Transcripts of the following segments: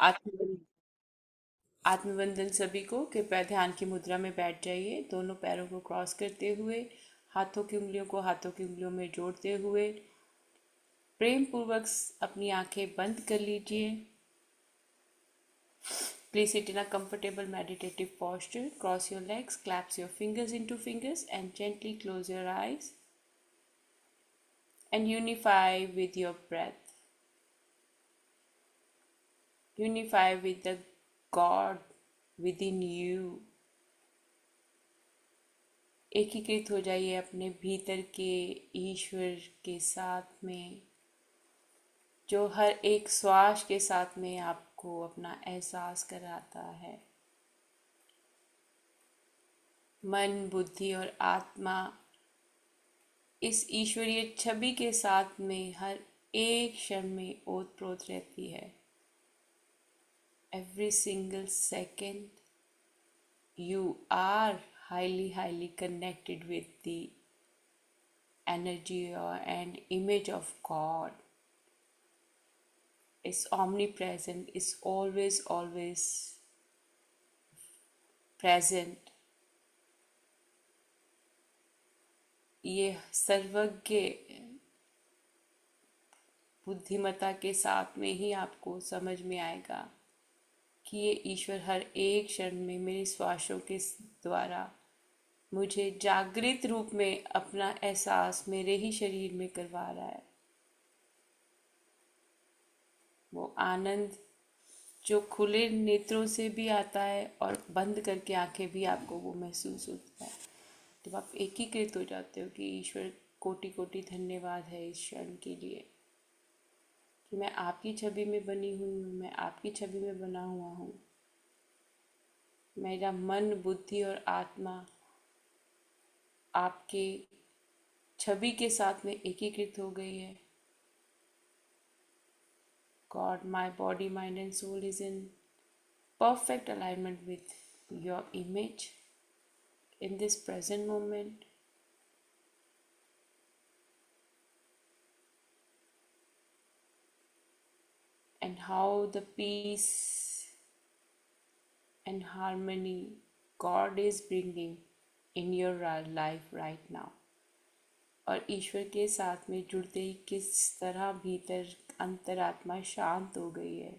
आत्मबंधन। आत्मबंधन सभी को कृपया ध्यान की मुद्रा में बैठ जाइए, दोनों पैरों को क्रॉस करते हुए, हाथों की उंगलियों को हाथों की उंगलियों में जोड़ते हुए प्रेम पूर्वक अपनी आंखें बंद कर लीजिए। Please sit in a comfortable meditative posture. Cross your legs, clasp your fingers into fingers, and gently close your eyes and unify with your breath. Unify with the God within you. एकीकृत हो जाइए अपने भीतर के ईश्वर के साथ में, जो हर एक श्वास के साथ में आपको अपना एहसास कराता है। मन, बुद्धि और आत्मा इस ईश्वरीय छवि के साथ में हर एक क्षण में ओतप्रोत रहती है। Every single second you are highly connected with the energy and image of God. Is omnipresent, is always present. ये सर्वज्ञ बुद्धिमत्ता के साथ में ही आपको समझ में आएगा कि ये ईश्वर हर एक क्षण में मेरे श्वासों के द्वारा मुझे जागृत रूप में अपना एहसास मेरे ही शरीर में करवा रहा है। वो आनंद जो खुले नेत्रों से भी आता है और बंद करके आंखें भी आपको वो महसूस होता है। जब आप एकीकृत हो जाते हो कि ईश्वर कोटि कोटि धन्यवाद है इस क्षण के लिए कि मैं आपकी छवि में बनी हुई हूँ, मैं आपकी छवि में बना हुआ हूँ। मेरा मन, बुद्धि और आत्मा आपके छवि के साथ में एकीकृत हो गई है। God, my body, mind and soul is in perfect alignment with your image in this present moment. And how the peace and harmony God is bringing in your life right now. और ईश्वर के साथ में जुड़ते ही किस तरह भीतर अंतरात्मा शांत हो गई है।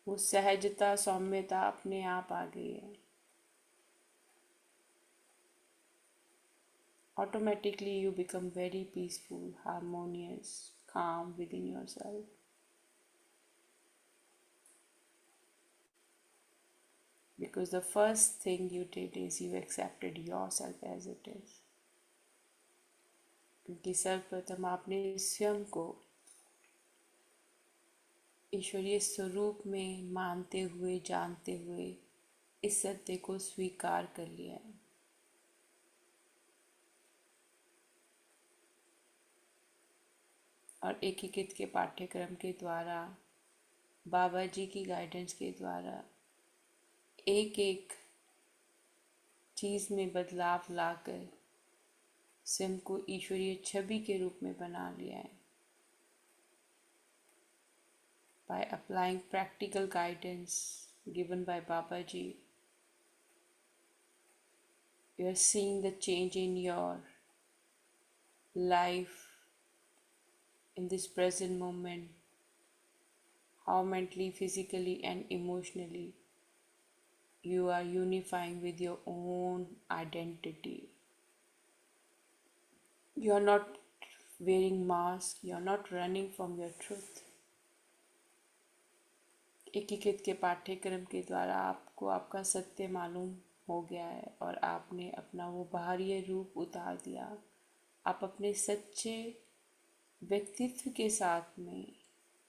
वो सहजता, सौम्यता अपने आप आ गई है। Automatically you become very peaceful, harmonious, calm within yourself. Because the first thing you did is you accepted yourself as it is. क्योंकि सर्वप्रथम आपने स्वयं को ईश्वरीय स्वरूप में मानते हुए, जानते हुए इस सत्य को स्वीकार कर लिया है। और एकीकृत के पाठ्यक्रम के द्वारा, बाबा जी की गाइडेंस के द्वारा एक एक चीज में बदलाव लाकर स्वयं को ईश्वरीय छवि के रूप में बना लिया है। By applying practical guidance given by Babaji, you are seeing the change in your life in this present moment, how mentally, physically, and emotionally you are unifying with your own identity. You are not wearing mask, you are not running from your truth. एकीकृत के पाठ्यक्रम के द्वारा आपको आपका सत्य मालूम हो गया है और आपने अपना वो बाहरी रूप उतार दिया। आप अपने सच्चे व्यक्तित्व के साथ में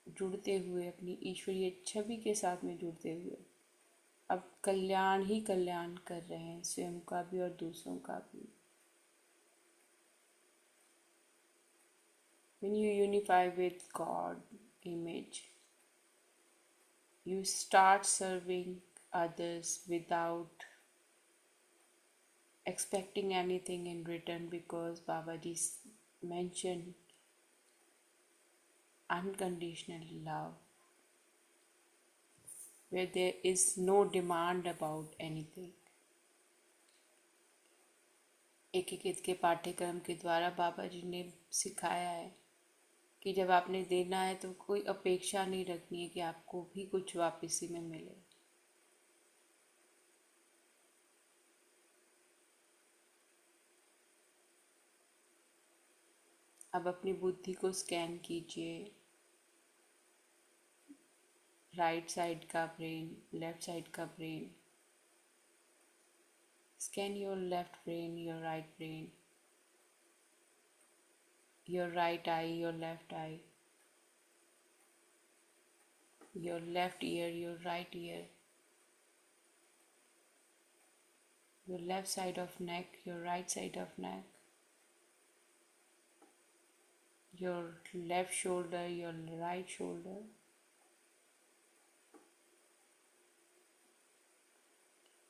जुड़ते हुए, अपनी ईश्वरीय छवि के साथ में जुड़ते हुए अब कल्याण ही कल्याण कर रहे हैं, स्वयं का भी और दूसरों का भी। When you unify with God image, you start serving others without expecting anything in return, because Babaji mentioned unconditional love, where there is no demand about anything. एकीकृत के पाठ्यक्रम के द्वारा बाबा जी ने सिखाया है कि जब आपने देना है तो कोई अपेक्षा नहीं रखनी है कि आपको भी कुछ वापसी में मिले। अब अपनी बुद्धि को स्कैन कीजिए, राइट साइड का ब्रेन, लेफ्ट साइड का brain. Scan your left brain, your right brain, your right eye, your left eye, your left ear, your right ear, your left side of neck, your right side of neck, your left shoulder, your right shoulder,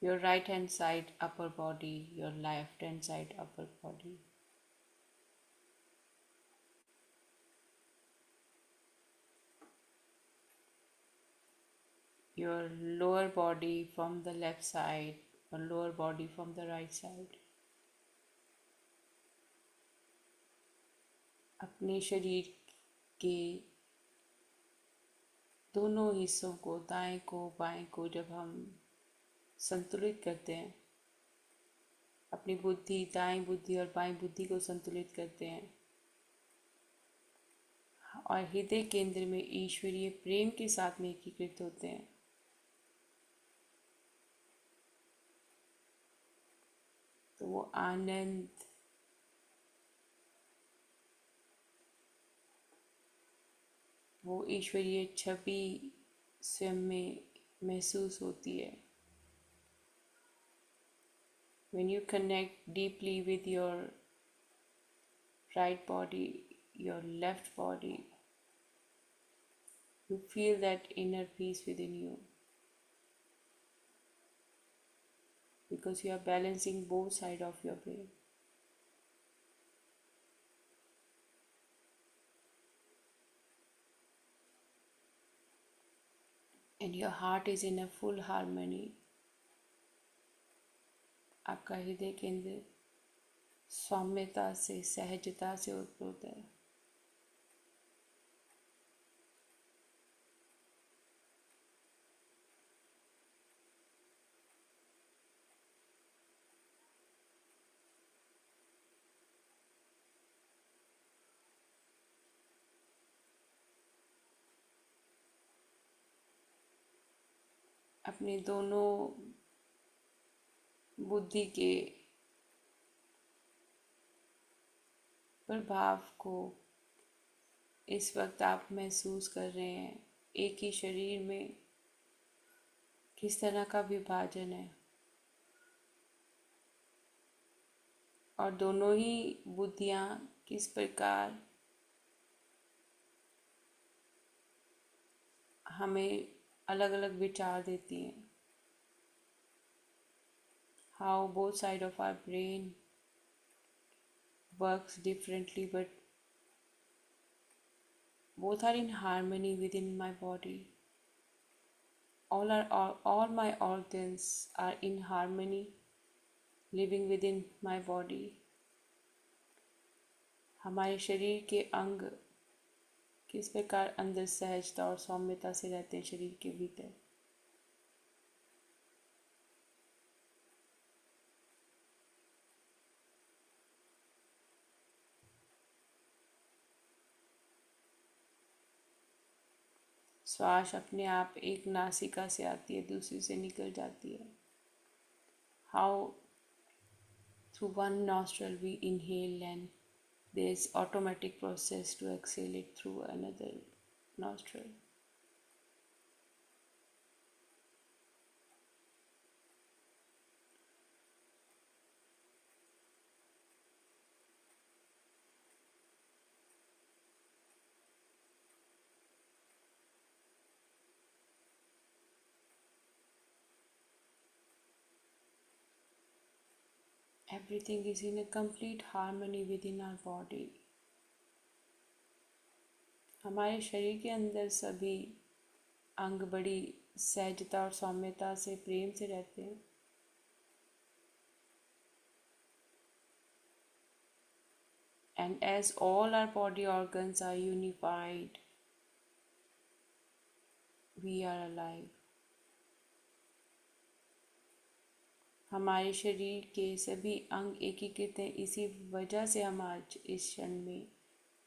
your right hand side upper body, your left hand side upper body. Your lower body from the left side or lower body from the right side. अपने शरीर के दोनों हिस्सों को, दाएं को बाएं को, जब हम संतुलित करते हैं, अपनी बुद्धि, दाएं बुद्धि और बाएं बुद्धि को संतुलित करते हैं और हृदय केंद्र में ईश्वरीय प्रेम के साथ में एकीकृत होते हैं, तो वो आनंद, वो ईश्वरीय छवि स्वयं में महसूस होती है। When you connect deeply with your right body, your left body, you feel that inner peace within you, because you are balancing both sides of your brain. And your heart is in a full harmony. आपका हृदय केंद्र सौम्यता से, सहजता से उत्पन्न है। अपने दोनों बुद्धि के प्रभाव को इस वक्त आप महसूस कर रहे हैं। एक ही शरीर में किस तरह का विभाजन है और दोनों ही बुद्धियां किस प्रकार हमें अलग अलग विचार देती हैं। How both sides of our brain works differently, but both are in harmony within my body. All my organs are in harmony, living within my body. हमारे शरीर के अंग किस प्रकार अंदर सहजता और सौम्यता से रहते हैं शरीर के भीतर। श्वास अपने आप एक नासिका से आती है, दूसरी से निकल जाती है। How through one nostril we inhale and there is automatic process to exhale it through another nostril. Everything is in a complete harmony within our body. हमारे शरीर के अंदर सभी अंग बड़ी सहजता और सौम्यता से, प्रेम से रहते हैं। And as all our body organs are unified, we are alive. हमारे शरीर के सभी अंग एकीकृत हैं, इसी वजह से हम आज इस क्षण में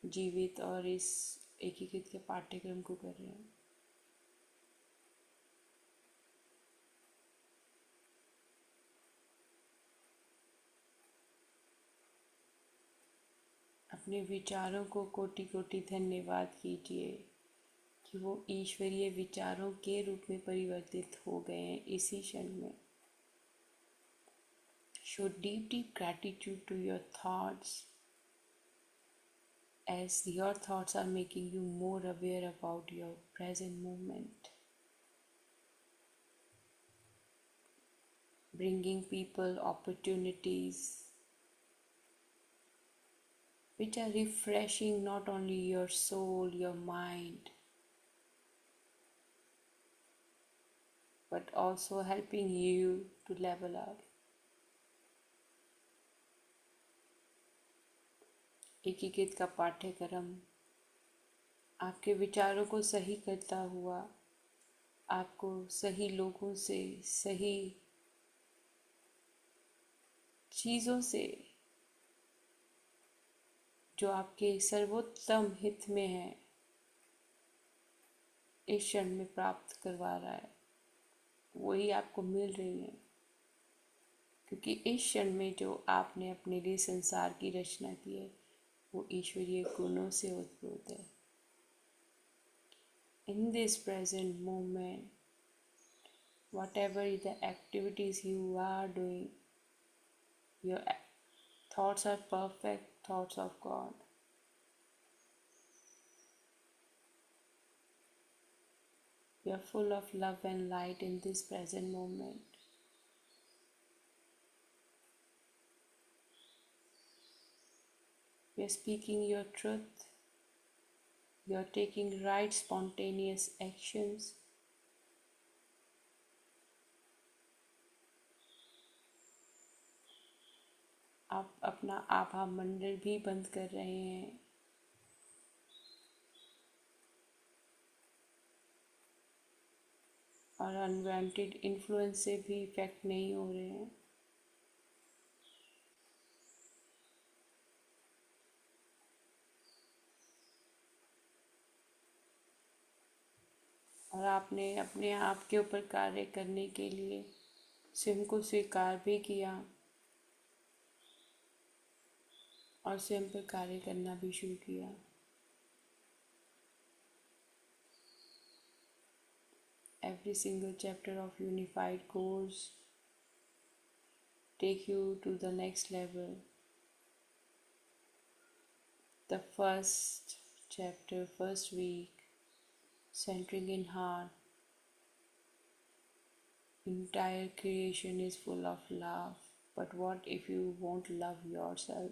जीवित और इस एकीकृत के पाठ्यक्रम को कर रहे हैं। अपने विचारों को कोटि कोटि धन्यवाद कीजिए कि वो ईश्वरीय विचारों के रूप में परिवर्तित हो गए हैं इसी क्षण में। Show deep, deep gratitude to your thoughts as your thoughts are making you more aware about your present moment, bringing people opportunities which are refreshing not only your soul, your mind, but also helping you to level up. एकीकृत का पाठ्यक्रम आपके विचारों को सही करता हुआ आपको सही लोगों से, सही चीज़ों से, जो आपके सर्वोत्तम हित में है, इस क्षण में प्राप्त करवा रहा है। वही आपको मिल रही है, क्योंकि इस क्षण में जो आपने अपने लिए संसार की रचना की है वो ईश्वरीय गुणों से उत्पन्न है। In this present moment, whatever the activities you are doing, your thoughts are perfect thoughts of God. You are full of love and light in this present moment. You are speaking your truth. You are taking right spontaneous actions. आप अपना आभा मंडल भी बंद कर रहे हैं। और unwanted influence से भी इफेक्ट नहीं हो रहे हैं। और आपने अपने आप के ऊपर कार्य करने के लिए स्वयं को स्वीकार भी किया और स्वयं पर कार्य करना भी शुरू किया। Every single chapter of Unified course take you to the next level. The first chapter, first week, centering in heart. Entire creation is full of love. But what if you won't love yourself?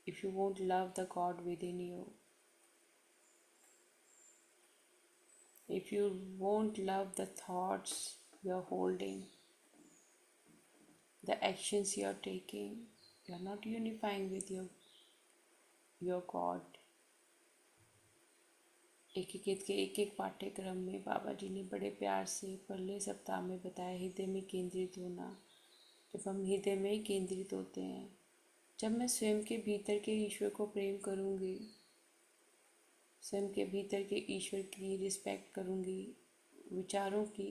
If you won't love the God within you? If you won't love the thoughts you're holding, the actions you're taking, you're not unifying with your God. एकीकृत के एक एक पाठ्यक्रम में बाबा जी ने बड़े प्यार से पहले सप्ताह में बताया हृदय में केंद्रित होना। जब हम हृदय में केंद्रित होते हैं, जब मैं स्वयं के भीतर के ईश्वर को प्रेम करूँगी, स्वयं के भीतर के ईश्वर की रिस्पेक्ट करूँगी, विचारों की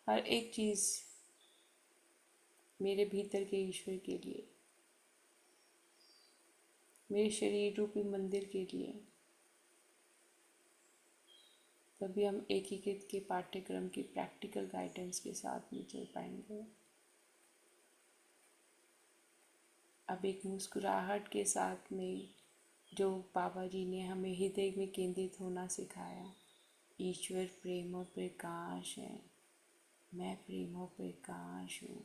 हर एक चीज़ मेरे भीतर के ईश्वर के लिए, मेरे शरीर रूपी मंदिर के लिए, तभी हम एकीकृत के पाठ्यक्रम की प्रैक्टिकल गाइडेंस के साथ में चल पाएंगे। अब एक मुस्कुराहट के साथ में जो बाबा जी ने हमें हृदय में केंद्रित होना सिखाया, ईश्वर प्रेम और प्रकाश है, मैं प्रेम और प्रकाश हूँ।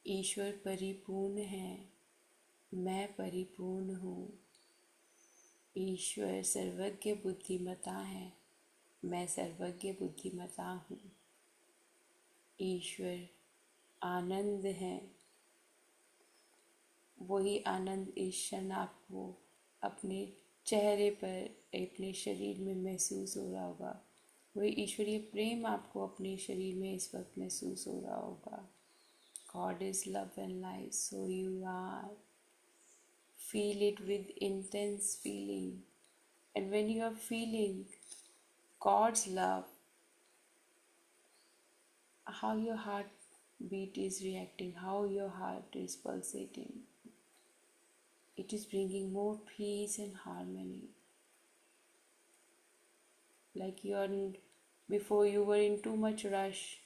ईश्वर परिपूर्ण है, मैं परिपूर्ण हूँ। ईश्वर सर्वज्ञ बुद्धिमता है, मैं सर्वज्ञ बुद्धिमता हूँ। ईश्वर आनंद है, वही आनंद इस क्षण आपको अपने चेहरे पर, अपने शरीर में महसूस हो रहा होगा। वही ईश्वरीय प्रेम आपको अपने शरीर में इस वक्त महसूस हो रहा होगा। God is love and light, so you are. Feel it with intense feeling. And when you are feeling God's love, how your heartbeat is reacting, how your heart is pulsating, it is bringing more peace and harmony. Like before you were in too much rush,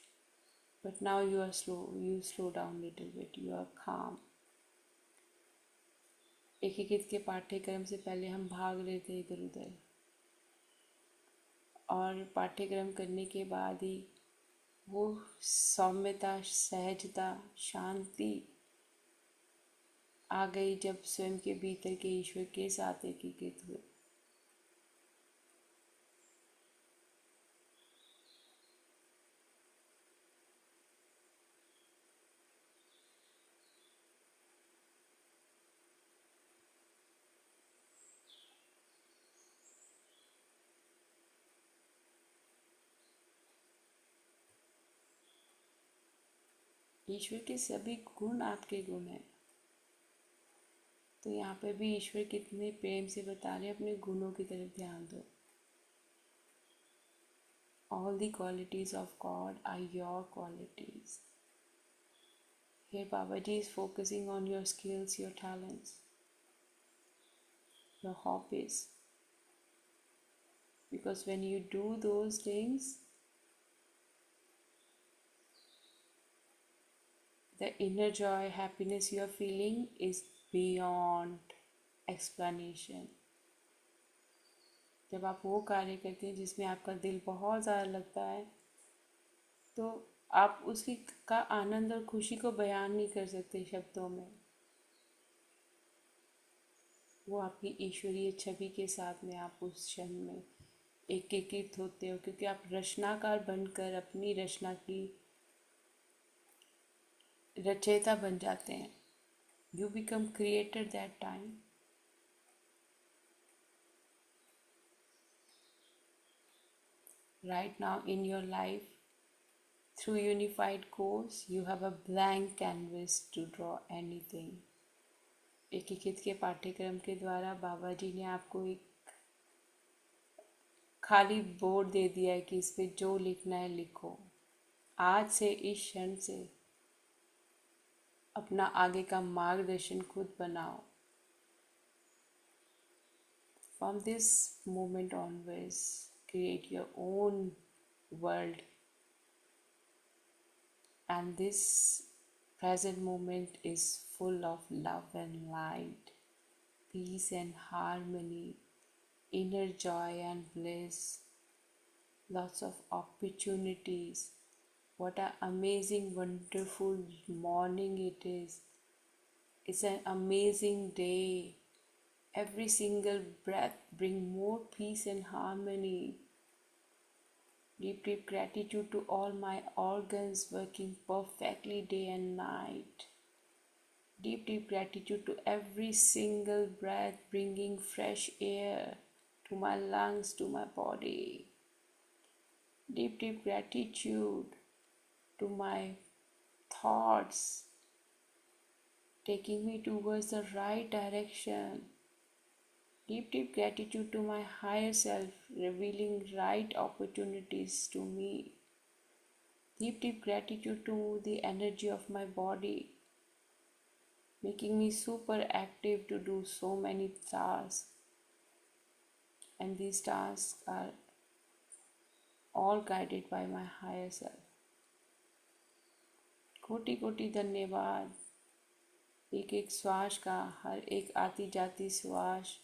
but now you are slow, you slow down little bit, you are calm. एकीकृत के पाठ्यक्रम से पहले हम भाग रहे थे इधर उधर, और पाठ्यक्रम करने के बाद ही वो सौम्यता, सहजता, शांति आ गई जब स्वयं के भीतर के ईश्वर के साथ एकीकृत हुए। ईश्वर के सभी गुण आपके गुण हैं। तो यहाँ पे भी ईश्वर कितने प्रेम से बता रहे हैं, अपने गुणों की तरफ ध्यान दो। All the qualities of God are your qualities. Here Babaji is focusing on your skills, your talents, your hobbies. Because when you do those things, the inner joy, happiness you are feeling is beyond explanation. जब आप वो कार्य करते हैं जिसमें आपका दिल बहुत ज़्यादा लगता है, तो आप उसकी का आनंद और खुशी को बयान नहीं कर सकते शब्दों में। वो आपकी ईश्वरीय छवि के साथ में आप उस क्षण में एकीकृत होते हो, क्योंकि आप रचनाकार बनकर अपनी रचना की रचयिता बन जाते हैं। You become creator that time. Right now in your life, through unified course, you have a blank canvas to draw anything. एकीकृत के पाठ्यक्रम के द्वारा बाबा जी ने आपको एक खाली बोर्ड दे दिया है कि इस पे जो लिखना है लिखो। आज से, इस क्षण से अपना आगे का मार्गदर्शन खुद बनाओ। From this moment onwards, create your own world, and this present moment is full of love and light, peace and harmony, inner joy and bliss, lots of opportunities. What an amazing, wonderful morning it is. It's an amazing day. Every single breath bring more peace and harmony. Deep, deep gratitude to all my organs working perfectly day and night. Deep, deep gratitude to every single breath bringing fresh air to my lungs, to my body. Deep, deep gratitude to my thoughts taking me towards the right direction. Deep, deep gratitude to my higher self, revealing right opportunities to me. Deep, deep gratitude to the energy of my body, making me super active to do so many tasks. And these tasks are all guided by my higher self. कोटि कोटि धन्यवाद। एक एक श्वास का, हर एक आती जाती श्वास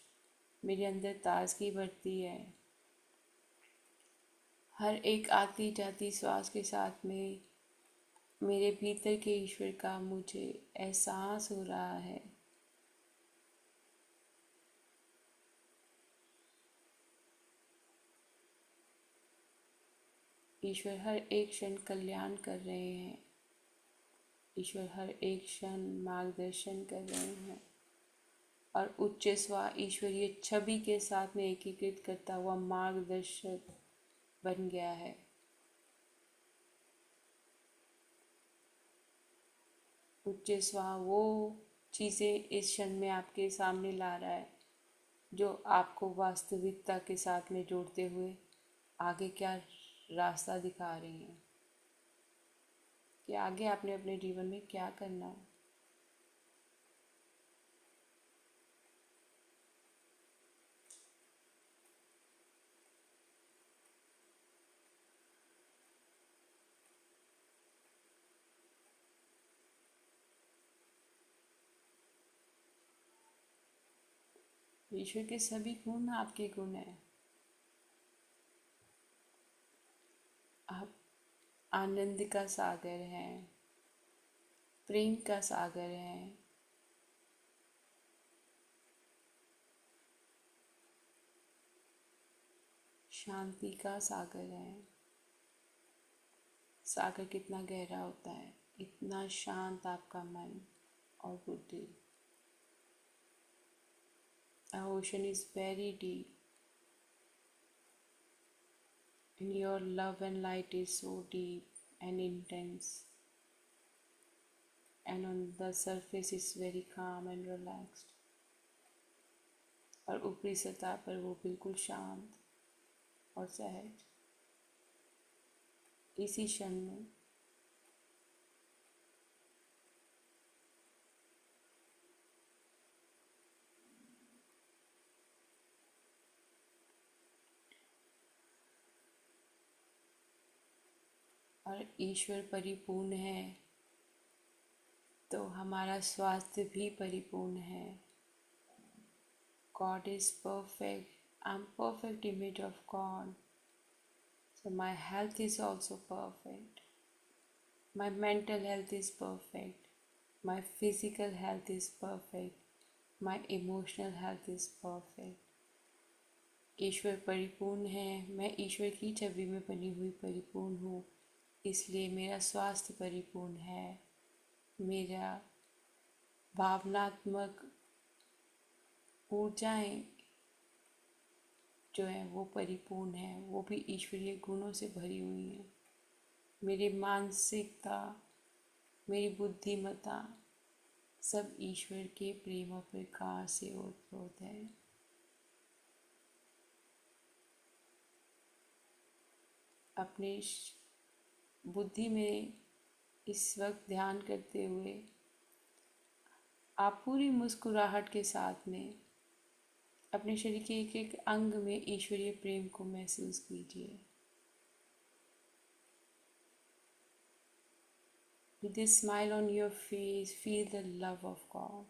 मेरे अंदर ताजगी भरती है। हर एक आती जाती श्वास के साथ में मेरे भीतर के ईश्वर का मुझे एहसास हो रहा है। ईश्वर हर एक क्षण कल्याण कर रहे हैं। ईश्वर हर एक क्षण मार्गदर्शन कर रहे हैं और उच्च स्व ईश्वरीय छवि के साथ में एकीकृत करता हुआ मार्गदर्शक बन गया है। उच्च स्व वो चीज़ें इस क्षण में आपके सामने ला रहा है जो आपको वास्तविकता के साथ में जोड़ते हुए आगे क्या रास्ता दिखा रही हैं कि आगे आपने अपने जीवन में क्या करना है। ईश्वर के सभी गुण आपके गुण हैं। आप आनंद का सागर हैं, प्रेम का सागर हैं, शांति का सागर है। सागर कितना गहरा होता है, इतना शांत आपका मन और बुद्धि। The ocean is very deep and your love and light is so deep and intense, and on the surface is very calm and relaxed, और ऊपरी सतह पर वो बिल्कुल शांत और सहज। इसी क्षण में और ईश्वर परिपूर्ण है तो हमारा स्वास्थ्य भी परिपूर्ण है। God is perfect. I'm perfect image of God. So my health is also perfect. My mental health is perfect. My physical health is perfect. My emotional health is perfect. ईश्वर परिपूर्ण है, मैं ईश्वर की छवि में बनी हुई परिपूर्ण हूँ, इसलिए मेरा स्वास्थ्य परिपूर्ण है। मेरा भावनात्मक ऊर्जाएं जो हैं वो परिपूर्ण है, वो भी ईश्वरीय गुणों से भरी हुई हैं। मेरी मानसिकता, मेरी बुद्धिमत्ता सब ईश्वर के प्रेम और प्रकाश से ओतप्रोत है। अपने बुद्धि में इस वक्त ध्यान करते हुए आप पूरी मुस्कुराहट के साथ में अपने शरीर के एक एक अंग में ईश्वरीय प्रेम को महसूस कीजिए। With a smile on your face, feel the love of God.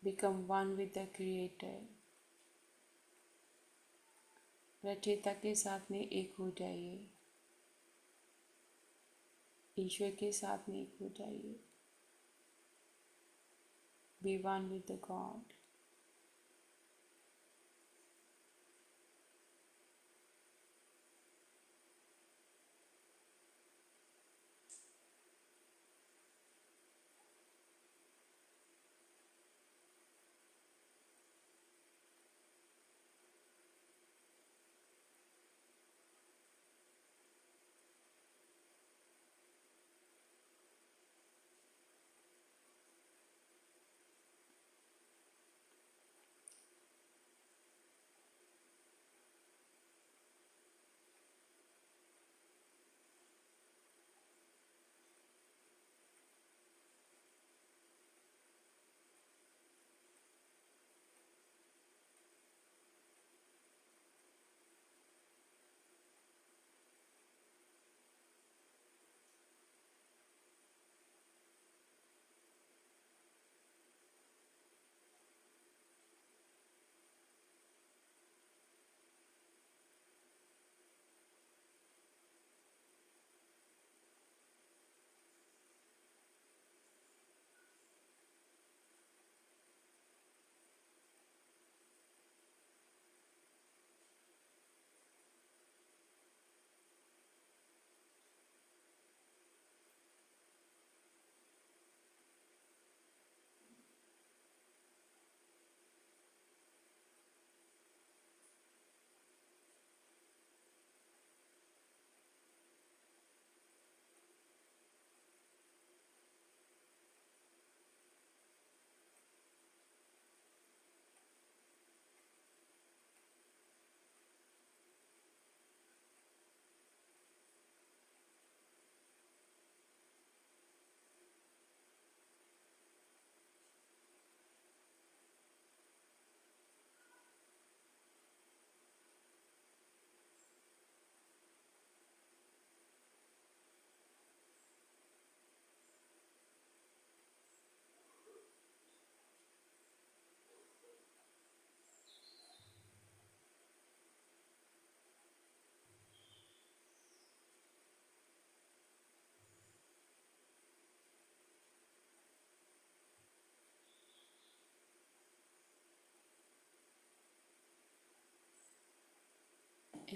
Become one with the Creator. रचयिता के साथ में एक हो जाइए, ईश्वर के साथ में एक हो जाइए। Be one with the God.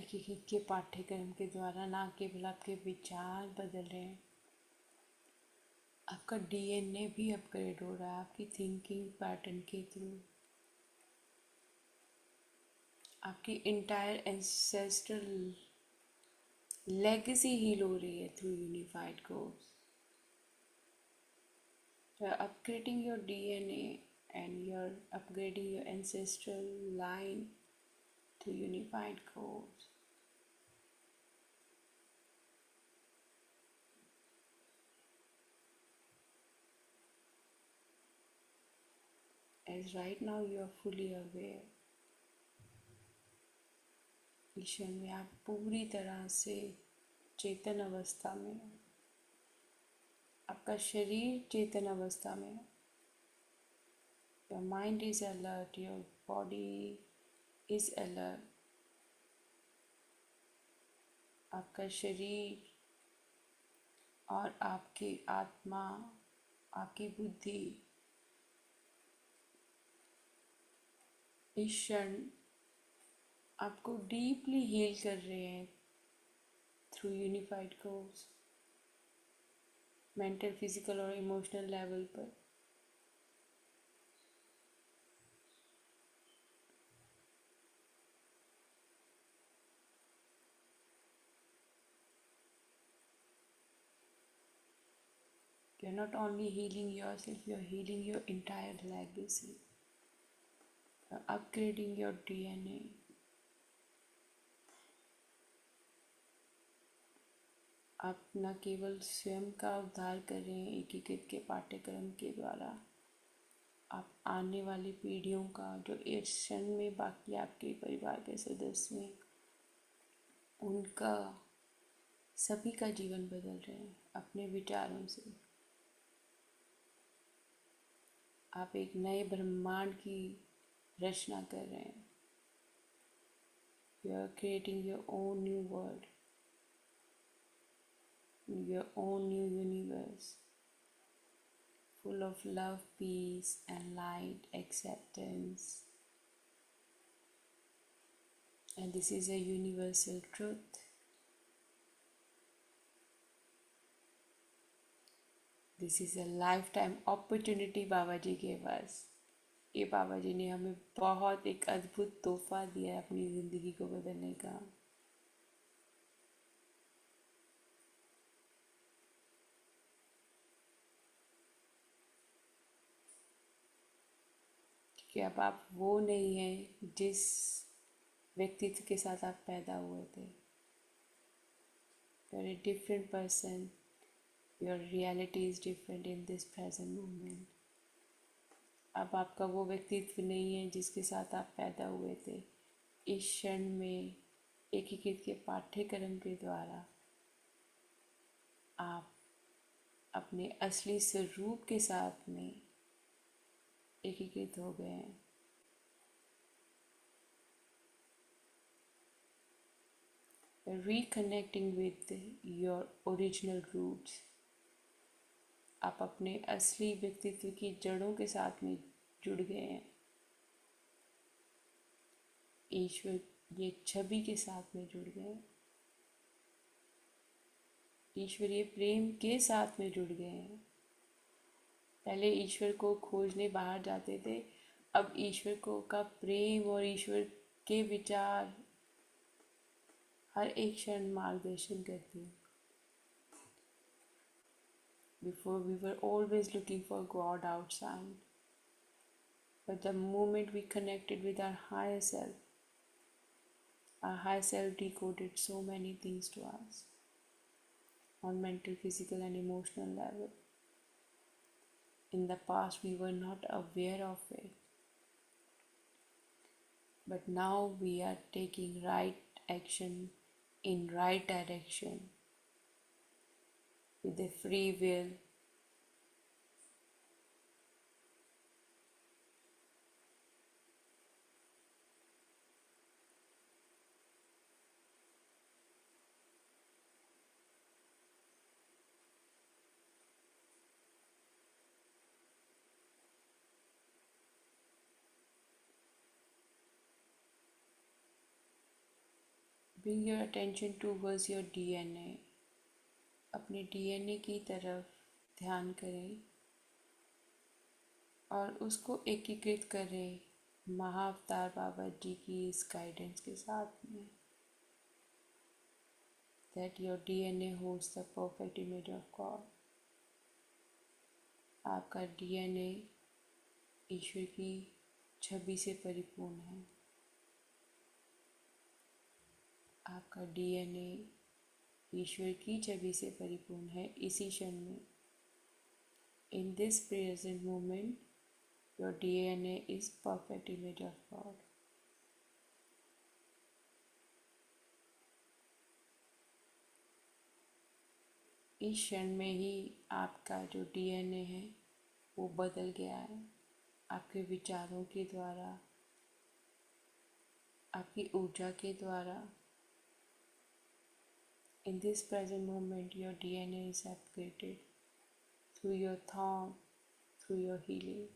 एकीकृत के पाठ्यक्रम के द्वारा ना केवल आपके विचार बदल रहे हैं, आपका डीएनए भी अपग्रेड हो रहा है आपकी थिंकिंग पैटर्न के थ्रू। आपकी इंटायर एंसेस्ट्रल लेगेसी हील हो रही है through unified course. You're upgrading your DNA and you're upgrading your ancestral line to unified codes. As right now you are fully aware, ईश्वर में आप पूरी तरह से चेतन अवस्था में हो। आपका शरीर चेतन अवस्था में है। Your mind is alert, your body is alert. आपका शरीर और आपकी आत्मा, आपकी बुद्धि इस क्षण आपको डीपली हील कर रहे हैं through unified course, mental, physical और इमोशनल लेवल पर। You're not only healing yourself, you're healing your entire legacy. You're upgrading your DNA. आप न केवल स्वयं का उद्धार कर रहे हैं एकीकृत के पाठ्यक्रम के द्वारा, आप आने वाली पीढ़ियों का, जो इस क्षण में बाकी आपके परिवार के सदस्य हैं, उनका सभी का जीवन बदल रहे हैं अपने विचारों से। आप एक नए ब्रह्मांड की रचना कर रहे हैं। You are creating your own new world, your own new universe, full of love, peace and light, acceptance. And this is a universal truth. This is a lifetime opportunity बाबा जी के पास। ये बाबा जी ने हमें बहुत एक अद्भुत तोहफा दिया है अपनी ज़िंदगी को बदलने का। कि अब आप वो नहीं हैं जिस व्यक्तित्व के साथ आप पैदा हुए थे। You are a different person, your reality is different in this present moment. अब आपका वो व्यक्तित्व नहीं है जिसके साथ आप पैदा हुए थे। इस क्षण में एकीकृत के पाठ्यक्रम के द्वारा आप अपने असली स्वरूप के साथ में एकीकृत हो गए हैं। Reconnecting with your original roots, आप अपने असली व्यक्तित्व की जड़ों के साथ में जुड़ गए हैं। ईश्वर ये छवि के साथ में जुड़ गए हैं। ईश्वरीय प्रेम के साथ में जुड़ गए हैं। पहले ईश्वर को खोजने बाहर जाते थे, अब ईश्वर को का प्रेम और ईश्वर के विचार हर एक क्षण मार्गदर्शन करती है। Before we were always looking for God outside, but the moment we connected with our higher self decoded so many things to us on mental, physical and emotional level. In the past we were not aware of it, but now we are taking right action in right direction with a free will. Bring your attention towards your DNA. अपने DNA की तरफ ध्यान करें और उसको एकीकृत करें महाअवतार बाबा जी की इस गाइडेंस के साथ में। That your DNA holds the perfect image of God. आपका DNA ईश्वर की छवि से परिपूर्ण है। आपका DNA ईश्वर की छवि से परिपूर्ण है इसी क्षण में। In this present moment, your DNA is perfect image of God. इस क्षण में ही आपका जो DNA है वो बदल गया है आपके विचारों के द्वारा, आपकी ऊर्जा के द्वारा। In this present moment, your DNA is upgraded through your thought, through your healing.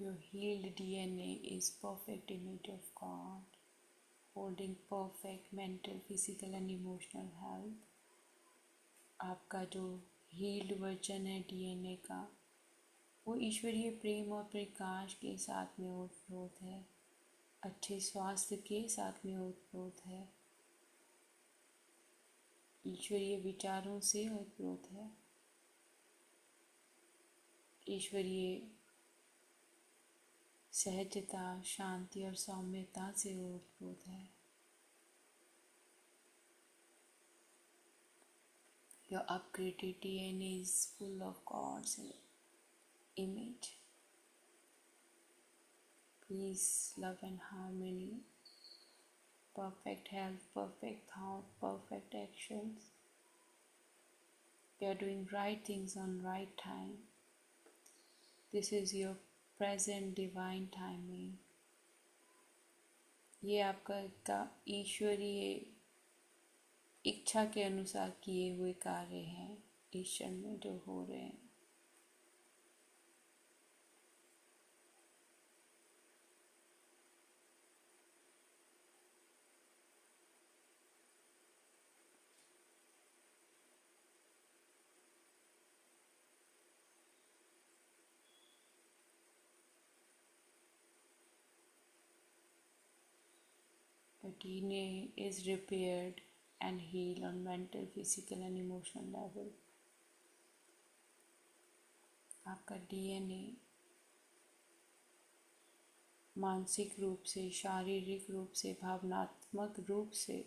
Your healed DNA is perfect image of God, holding perfect mental, physical and emotional health. आपका जो हील्ड वर्जन है DNA का, वो ईश्वरीय प्रेम और प्रकाश के साथ में ओतप्रोत है, अच्छे स्वास्थ्य के साथ में ओतप्रोत है, ईश्वरीय विचारों से ओतप्रोत है, ईश्वरीय सहजता, शांति और सौम्यता से ओतप्रोत है। Your upgraded DNA is full of God's image, peace, love and harmony, perfect health, perfect thought, perfect actions. You are doing right things on right time. This is your present divine timing. ये आपका ईश्वरीय इच्छा के अनुसार किए हुए कार्य हैं इस क्षण में जो हो रहे हैं। Your DNA is repaired and healed on mental, physical and emotional level. आपका डीएनए मानसिक रूप से, शारीरिक रूप से, भावनात्मक रूप से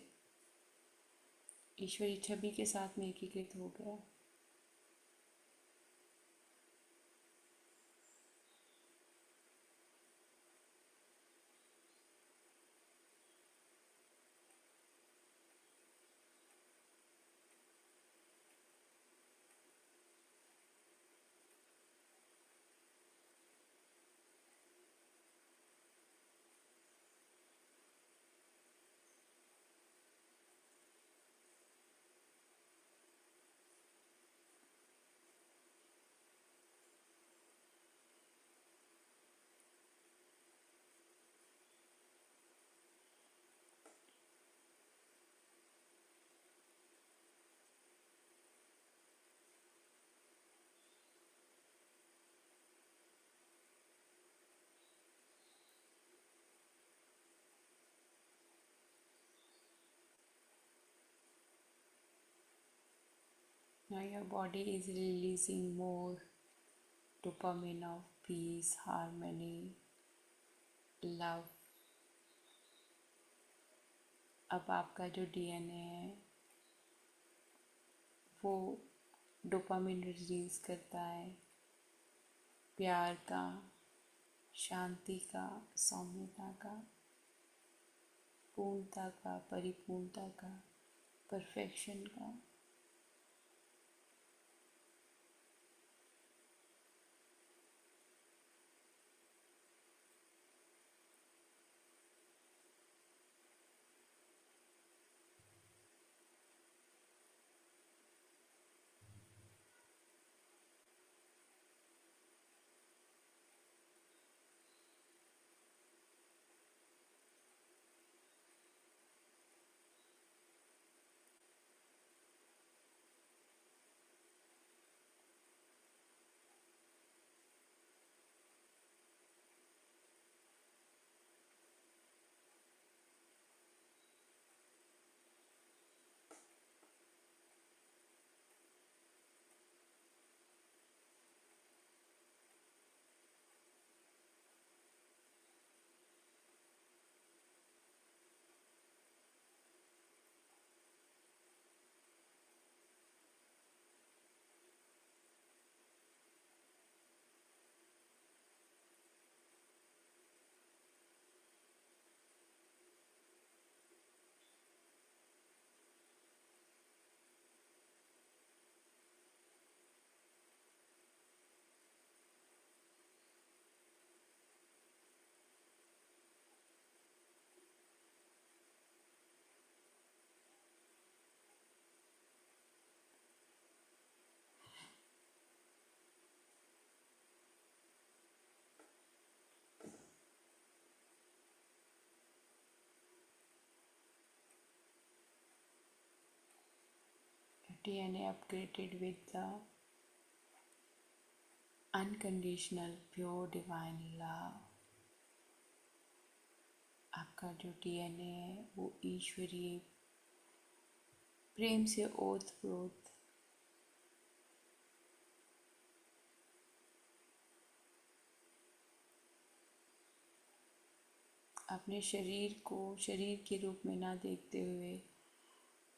ईश्वरी छवि के साथ में एकीकृत हो गया। Now your body is releasing more dopamine of peace, harmony, love. अब आपका जो डीएनए है वो डोपामिन रिलीज करता है, प्यार का, शांति का, सौम्यता का, पूर्णता का, परिपूर्णता का, परफेक्शन का। DNA upgraded with the unconditional pure divine love। आपका जो DNA है वो ईश्वरीय प्रेम से ओतप्रोत अपने शरीर को शरीर के रूप में ना देखते हुए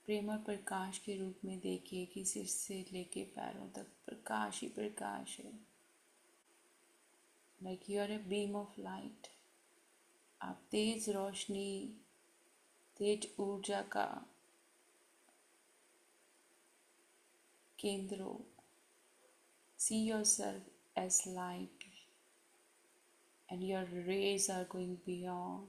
प्रेम और प्रकाश के रूप में देखिए कि सिर से लेके पैरों तक प्रकाश ही प्रकाश है। Like you are a beam of light. आप तेज रोशनी, तेज ऊर्जा का केंद्र हो। सी yourself as light and your rays are going beyond।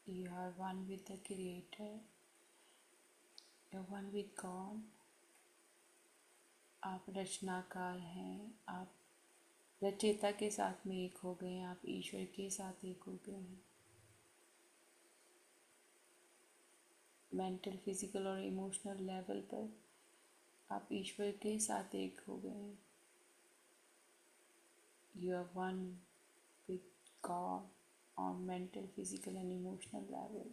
You are one with the Creator, you're one with God। आप रचनाकार हैं, आप रचयिता के साथ में एक हो गए हैं, आप ईश्वर के साथ एक हो गए हैं। मेंटल, फिजिकल और इमोशनल लेवल पर आप ईश्वर के साथ एक हो गए हैं। You are one with God on mental, physical and emotional level।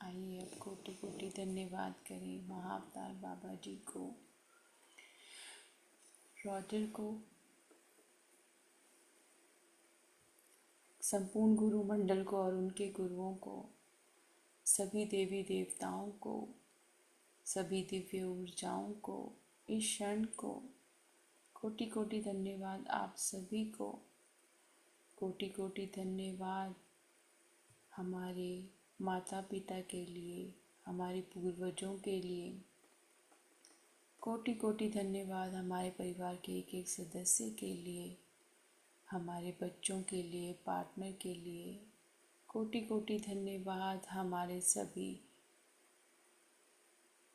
आइए अब कोटि कोटि धन्यवाद करें महाअवतार बाबा जी को, रॉजर को, संपूर्ण गुरु मंडल को और उनके गुरुओं को, सभी देवी देवताओं को, सभी दिव्य ऊर्जाओं को, इस क्षण को कोटि कोटि धन्यवाद आप सभी को। कोटि कोटि धन्यवाद हमारे माता पिता के लिए, हमारे पूर्वजों के लिए। कोटि कोटि धन्यवाद हमारे परिवार के एक एक सदस्य के लिए, हमारे बच्चों के लिए, पार्टनर के लिए। कोटि कोटि धन्यवाद हमारे सभी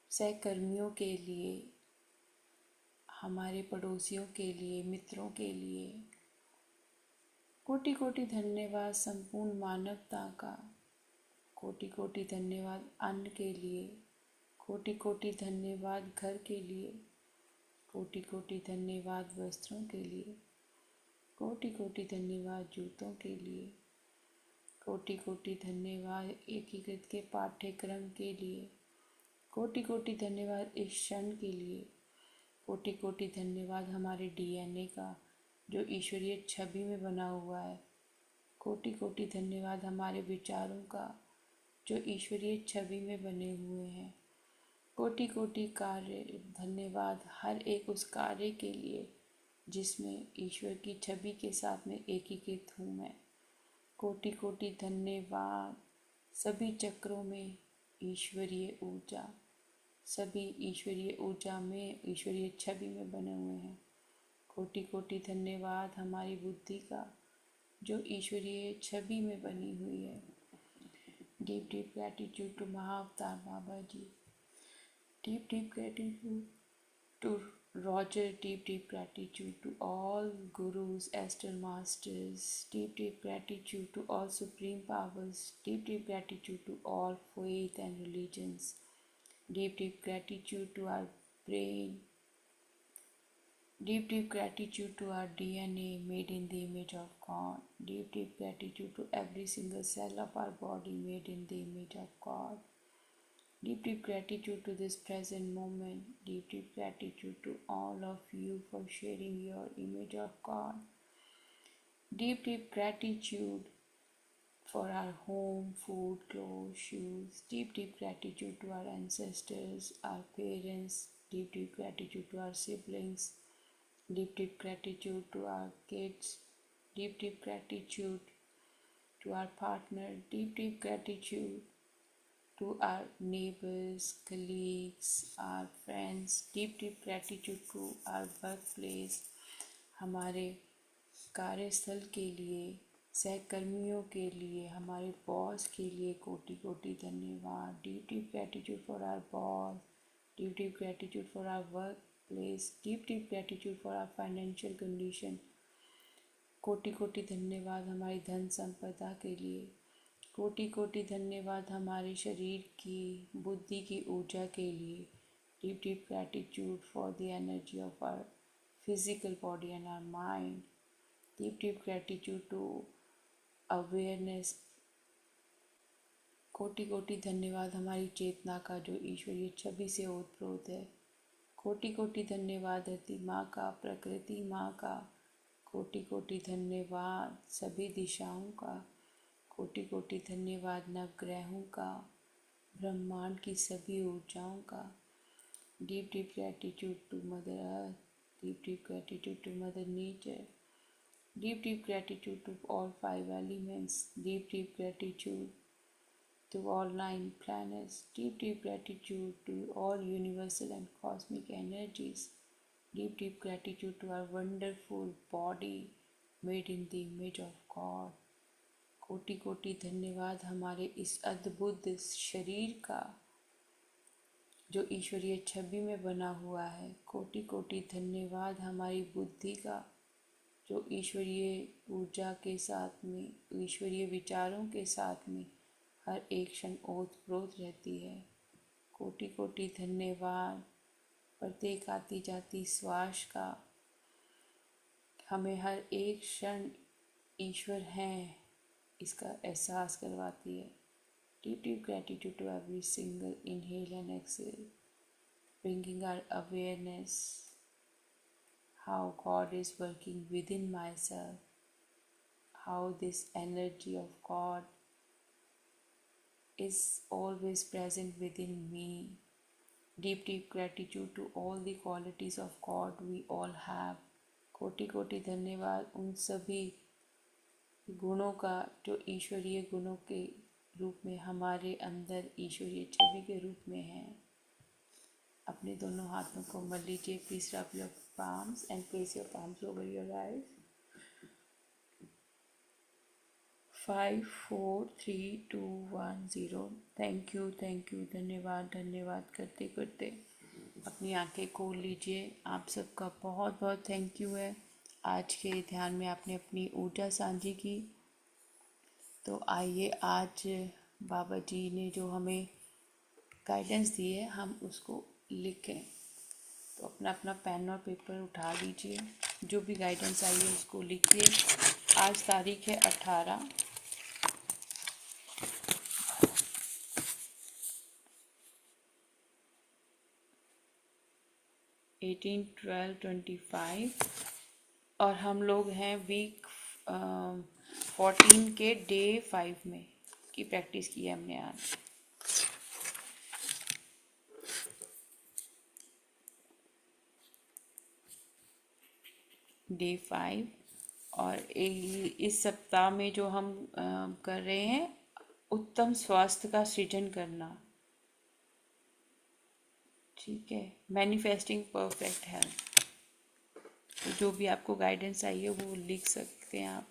सहकर्मियों के लिए, हमारे पड़ोसियों के लिए, मित्रों के लिए। कोटि कोटि धन्यवाद संपूर्ण मानवता का। कोटि कोटि धन्यवाद अन्न के लिए, कोटि कोटि धन्यवाद घर के लिए, कोटि कोटि धन्यवाद वस्त्रों के लिए, कोटि कोटि धन्यवाद जूतों के लिए, कोटि कोटि धन्यवाद एकीकृत के पाठ्यक्रम के लिए, कोटि कोटि धन्यवाद इस क्षण के लिए, कोटि कोटि धन्यवाद हमारे डीएनए का जो ईश्वरीय छवि में बना हुआ है, कोटि कोटि धन्यवाद हमारे विचारों का जो ईश्वरीय छवि में बने हुए हैं, कोटि कोटि कार्य धन्यवाद हर एक उस कार्य के लिए जिसमें ईश्वर की छवि के साथ में एकीकृत हूँ मैं। कोटि कोटि धन्यवाद सभी चक्रों में ईश्वरीय ऊर्जा, सभी ईश्वरीय ऊर्जा में ईश्वरीय छवि में बने हुए हैं। कोटि कोटि धन्यवाद हमारी बुद्धि का जो ईश्वरीय छवि में बनी हुई है। Deep deep gratitude to Mahavatar Baba ji, deep deep gratitude to Roger, deep deep gratitude to all gurus, astral masters, deep deep gratitude to all supreme powers, deep deep gratitude to all faith and religions, deep deep gratitude to our brain, deep deep gratitude to our DNA made in the image of God, deep deep gratitude to every single cell of our body made in the image of God. Deep, deep gratitude to this present moment. Deep, deep gratitude to all of you for sharing your image of God. Deep, deep gratitude for our home, food, clothes, shoes. Deep, deep gratitude to our ancestors, our parents. Deep, deep gratitude to our siblings. Deep, deep gratitude to our kids. Deep, deep gratitude to our partner. Deep, deep gratitude to our neighbors, colleagues, our friends, deep deep gratitude to our workplace, हमारे कार्यस्थल के लिए, सहकर्मियों के लिए, हमारे boss के लिए कोटि कोटि धन्यवाद. Deep deep gratitude for our boss, deep deep gratitude for our work place, deep deep gratitude for our financial condition. कोटि कोटि धन्यवाद हमारी धन संपदा के लिए. कोटि कोटि धन्यवाद हमारे शरीर की, बुद्धि की ऊर्जा के लिए. Deep deep gratitude for the energy of our physical body and our mind. Deep deep gratitude to awareness. कोटि कोटि धन्यवाद हमारी चेतना का जो ईश्वरीय छवि से ओतप्रोत है. कोटि कोटि धन्यवाद धरती माँ का, प्रकृति माँ का. कोटि कोटि धन्यवाद सभी दिशाओं का. कोटि कोटि धन्यवाद नवग्रहों का, ब्रह्मांड की सभी ऊर्जाओं का. Deep deep gratitude to mother earth, deep deep gratitude to mother nature, deep deep gratitude to all 5 elements, deep deep gratitude to all 9 planets, deep deep gratitude to all universal and cosmic energies, deep deep gratitude to our wonderful body made in the image of God. कोटि कोटि धन्यवाद हमारे इस अद्भुत शरीर का जो ईश्वरीय छवि में बना हुआ है. कोटि कोटि धन्यवाद हमारी बुद्धि का जो ईश्वरीय ऊर्जा के साथ में, ईश्वरीय विचारों के साथ में हर एक क्षण ओतप्रोत रहती है. कोटि कोटि धन्यवाद प्रत्येक आती जाती श्वास का हमें हर एक क्षण ईश्वर हैं इसका एहसास करवाती है. Deep deep gratitude to every single inhale and exhale, bringing our awareness how God is working within myself, how this energy of God is always present within me. Deep deep gratitude to all the qualities of God we all have. कोटि कोटि धन्यवाद उन सभी गुणों का जो ईश्वरीय गुणों के रूप में हमारे अंदर ईश्वरीय छवि के रूप में है. अपने दोनों हाथों को मल लीजिए. Please rub your palms and place your palms over your eyes. 5 4 3 2 1 0. Thank you धन्यवाद धन्यवाद करते करते अपनी आंखें खोल लीजिए. आप सबका बहुत बहुत थैंक यू है. आज के ध्यान में आपने अपनी ऊर्जा साझी की. तो आइए आज बाबा जी ने जो हमें गाइडेंस दी है हम उसको लिखें. तो अपना अपना पेन और पेपर उठा लीजिए, जो भी गाइडेंस आई है उसको लिखिए। आज तारीख है 18 18/12/25 और हम लोग हैं वीक 14 के डे 5 में की प्रैक्टिस की है हमने आज। डे 5 और इस सप्ताह में जो हम कर रहे हैं उत्तम स्वास्थ्य का सृजन करना। ठीक है, मैनिफेस्टिंग परफेक्ट हेल्थ। तो जो भी आपको गाइडेंस आई है वो लिख सकते हैं आप।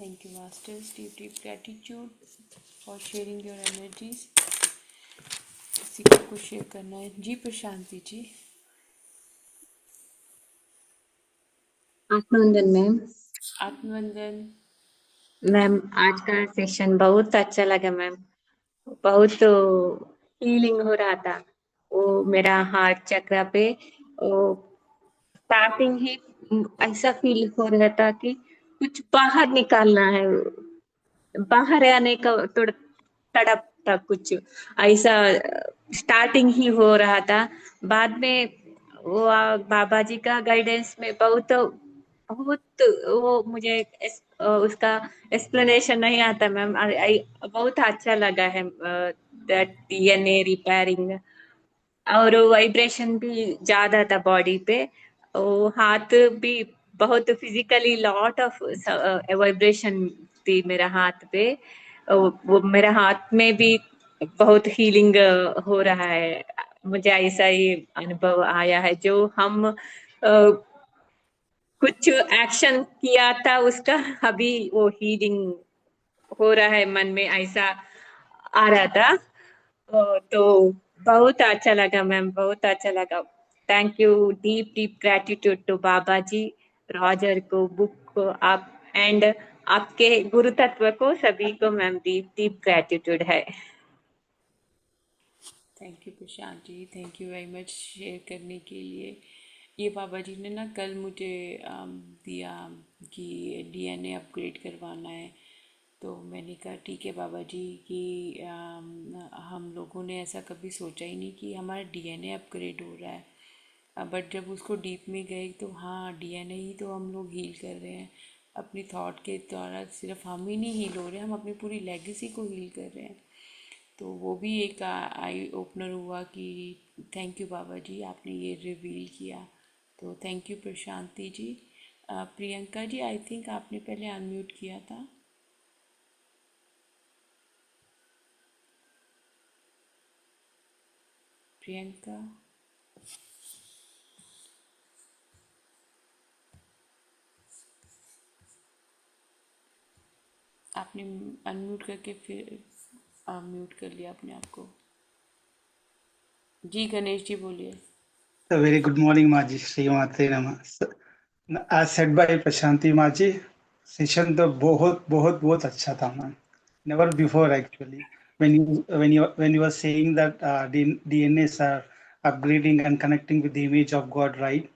Thank you, Masters. Deep, deep gratitude for sharing your energies. किसी को कुछ शेयर करना है? जी प्रशांति जी। आत्मवंदन मैम। आत्मवंदन मैम आज का सेशन बहुत अच्छा लगा मैम। बहुत फीलिंग हो रहा था। वो मेरा हार्ट चक्र पे वो स्टार्टिंग ही ऐसा फील हो रहा था कि कुछ बाहर निकालना है, बाहर आने का तड़प था कुछ ऐसा। स्टार्टिंग ही हो रहा था। बाद में वो बाबा जी का गाइडेंस में बहुत बहुत वो मुझे उसका एक्सप्लेनेशन नहीं आता मैम। बहुत अच्छा लगा है दैट डीएनए रिपेयरिंग। और वाइब्रेशन भी ज्यादा था बॉडी पे। वो हाथ भी बहुत फिजिकली लॉट ऑफ वाइब्रेशन थी मेरा हाथ पे। वो मेरा हाथ में भी बहुत हीलिंग हो रहा है। मुझे ऐसा ही अनुभव आया है, जो हम कुछ एक्शन किया था उसका, अभी वो हीलिंग हो रहा है, मन में ऐसा आ रहा था। तो बहुत अच्छा लगा मैम, बहुत अच्छा लगा। Thank you, deep deep gratitude to Baba ji, Roger को, बुक को, आप एंड आपके गुरु तत्व को, सभी को मैम डीप डीप ग्रेटिट्यूड है। Thank you Prashant ji, thank you very much share करने के लिए। ये बाबा जी ने ना कल मुझे दिया कि डीएनए अपग्रेड करवाना है। तो मैंने कहा ठीक है बाबा जी कि हम लोगों ने ऐसा कभी सोचा ही नहीं कि हमारा डीएनए अपग्रेड हो रहा है। बट जब उसको डीप में गए तो हाँ, डीएनए ही तो हम लोग हील कर रहे हैं अपनी थॉट के द्वारा। सिर्फ हम ही नहीं हील हो रहे हैं, हम अपनी पूरी लेगेसी को हील कर रहे हैं। तो वो भी एक आई ओपनर हुआ कि थैंक यू बाबा जी, आपने ये रिवील किया। तो thank you Prashanti ji. Priyanka ji, I think आपने पहले अनम्यूट किया था। प्रियंका, आपने अनम्यूट करके फिर म्यूट कर लिया अपने आप को। जी गणेश जी बोलिए। A very good morning, Maji. Srimate Nama. As said by Prashanti Maji, session तो बहुत बहुत बहुत अच्छा था man. Never before actually. When you were saying that DNAs are upgrading and connecting with the image of God, right?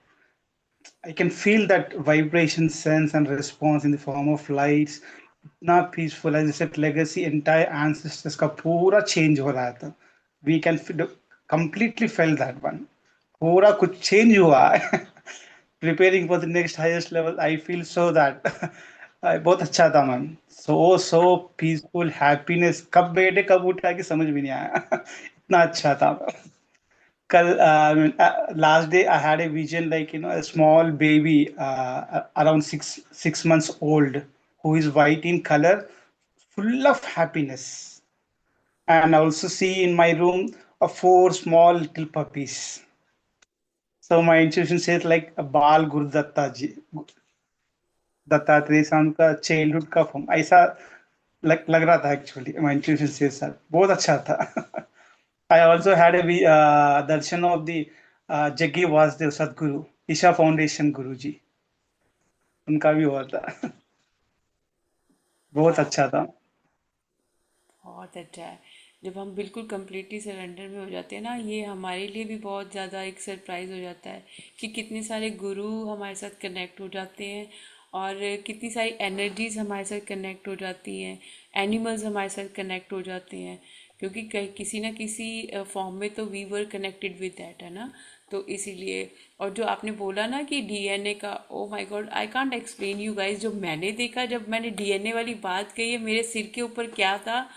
I can feel that vibration, sense, and response in the form of lights. इतना peaceful, as I said, legacy, entire ancestors का पूरा change हो रहा था. We can completely felt that one. पूरा कुछ change हुआ है. Preparing for the next highest level. I feel so that बहुत अच्छा था मैम. So peaceful, happiness. कब बैठे कब उठा कि समझ भी नहीं आया. इतना अच्छा था. Kal, last day I had a vision like a small baby around six months old who is white in color, full of happiness, and I also see in my room four small little puppies. So my intuition says like a Bal Gurudatta ji, Dattatreya स्वामी का childhood का form ऐसा लग रहा था actually. My intuition से sir बहुत अच्छा था. I also had a darshan of the Jaggi Vasdev Sadguru, Isha Foundation guru ji, उनका भी हुआ था. बहुत वाह, अच्छा था. बहुत अच्छा है। जब हम बिल्कुल कंप्लीटली सरेंडर में हो जाते हैं ना, ये हमारे लिए भी बहुत ज़्यादा एक सरप्राइज हो जाता है कि कितने सारे गुरु हमारे साथ कनेक्ट हो जाते हैं और कितनी सारी एनर्जीज हमारे साथ कनेक्ट हो जाती हैं। एनिमल्स हमारे साथ कनेक्ट हो जाते हैं, क्योंकि किसी ना किसी फॉर्म में तो we were connected with that, है ना। तो इसीलिए, और जो आपने बोला ना कि डीएनए का, oh my God, I can't explain you guys. जो मैंने देखा, जब मैंने डीएनए वाली बात कही है, मेरे सिर के ऊपर क्या था,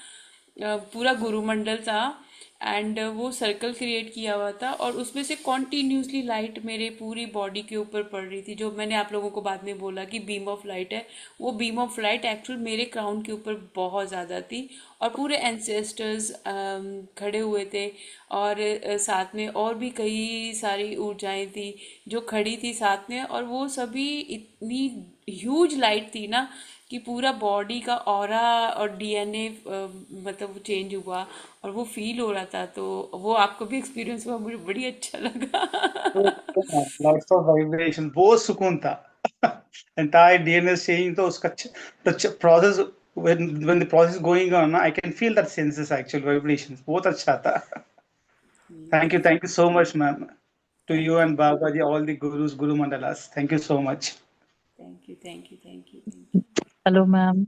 पूरा गुरुमंडल था एंड वो सर्कल क्रिएट किया हुआ था और उसमें से कॉन्टिन्यूसली लाइट मेरे पूरी बॉडी के ऊपर पड़ रही थी। जो मैंने आप लोगों को बाद में बोला कि बीम ऑफ लाइट है, वो बीम ऑफ लाइट एक्चुअल मेरे क्राउन के ऊपर बहुत ज़्यादा थी। और पूरे एंसेस्टर्स खड़े हुए थे और साथ में और भी कई सारी ऊर्जाएं थी जो खड़ी थी साथ में, और वो सभी इतनी ह्यूज लाइट थी ना कि पूरा बॉडी का ऑरा और डीएनए मतलब चेंज हुआ और वो फील हो रहा था। तो वो आपको भी एक्सपीरियंस हुआ, मुझे बड़ी अच्छा लगा। लॉट्स ऑफ वाइब्रेशन, बहुत सुकून था. एंटायर डीएनए चेंज तो उसका process, when the process is going on, I can feel that senses actual vibrations. बहुत अच्छा था. Thank you so much, ma'am. To you thank you, and Babaji, all the gurus, Guru Mandalas. Thank you so much. Thank you, thank you, thank you, thank you. Hello, ma'am.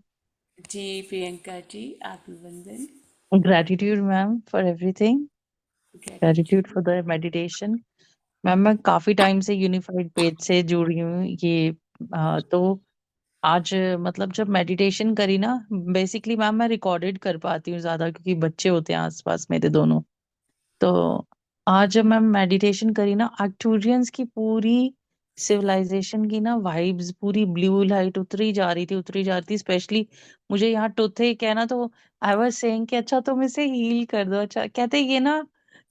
जी प्रियंका जी, अभिवंदन। Gratitude, ma'am, for everything. Gratitude gratitude. for the meditation. Ma'am मैं काफी time से unified page से जुड़ रही हूँ ये तो आज मतलब जब मेडिटेशन करी ना, बेसिकली मैम मैं रिकॉर्डेड कर पाती हूँ ज्यादा, क्योंकि बच्चे होते हैं आसपास मेरे दोनों। तो आज जब मैं मेडिटेशन करी ना, आर्क्टूरियंस की पूरी सिविलाइजेशन की ना वाइब्स, पूरी ब्लू लाइट उतरी जा रही थी, उतरी जा रही थी। स्पेशली मुझे यहाँ टोथे कहना, तो आई वाज सेइंग कि अच्छा तुम इसे हील कर दो। अच्छा कहते ये ना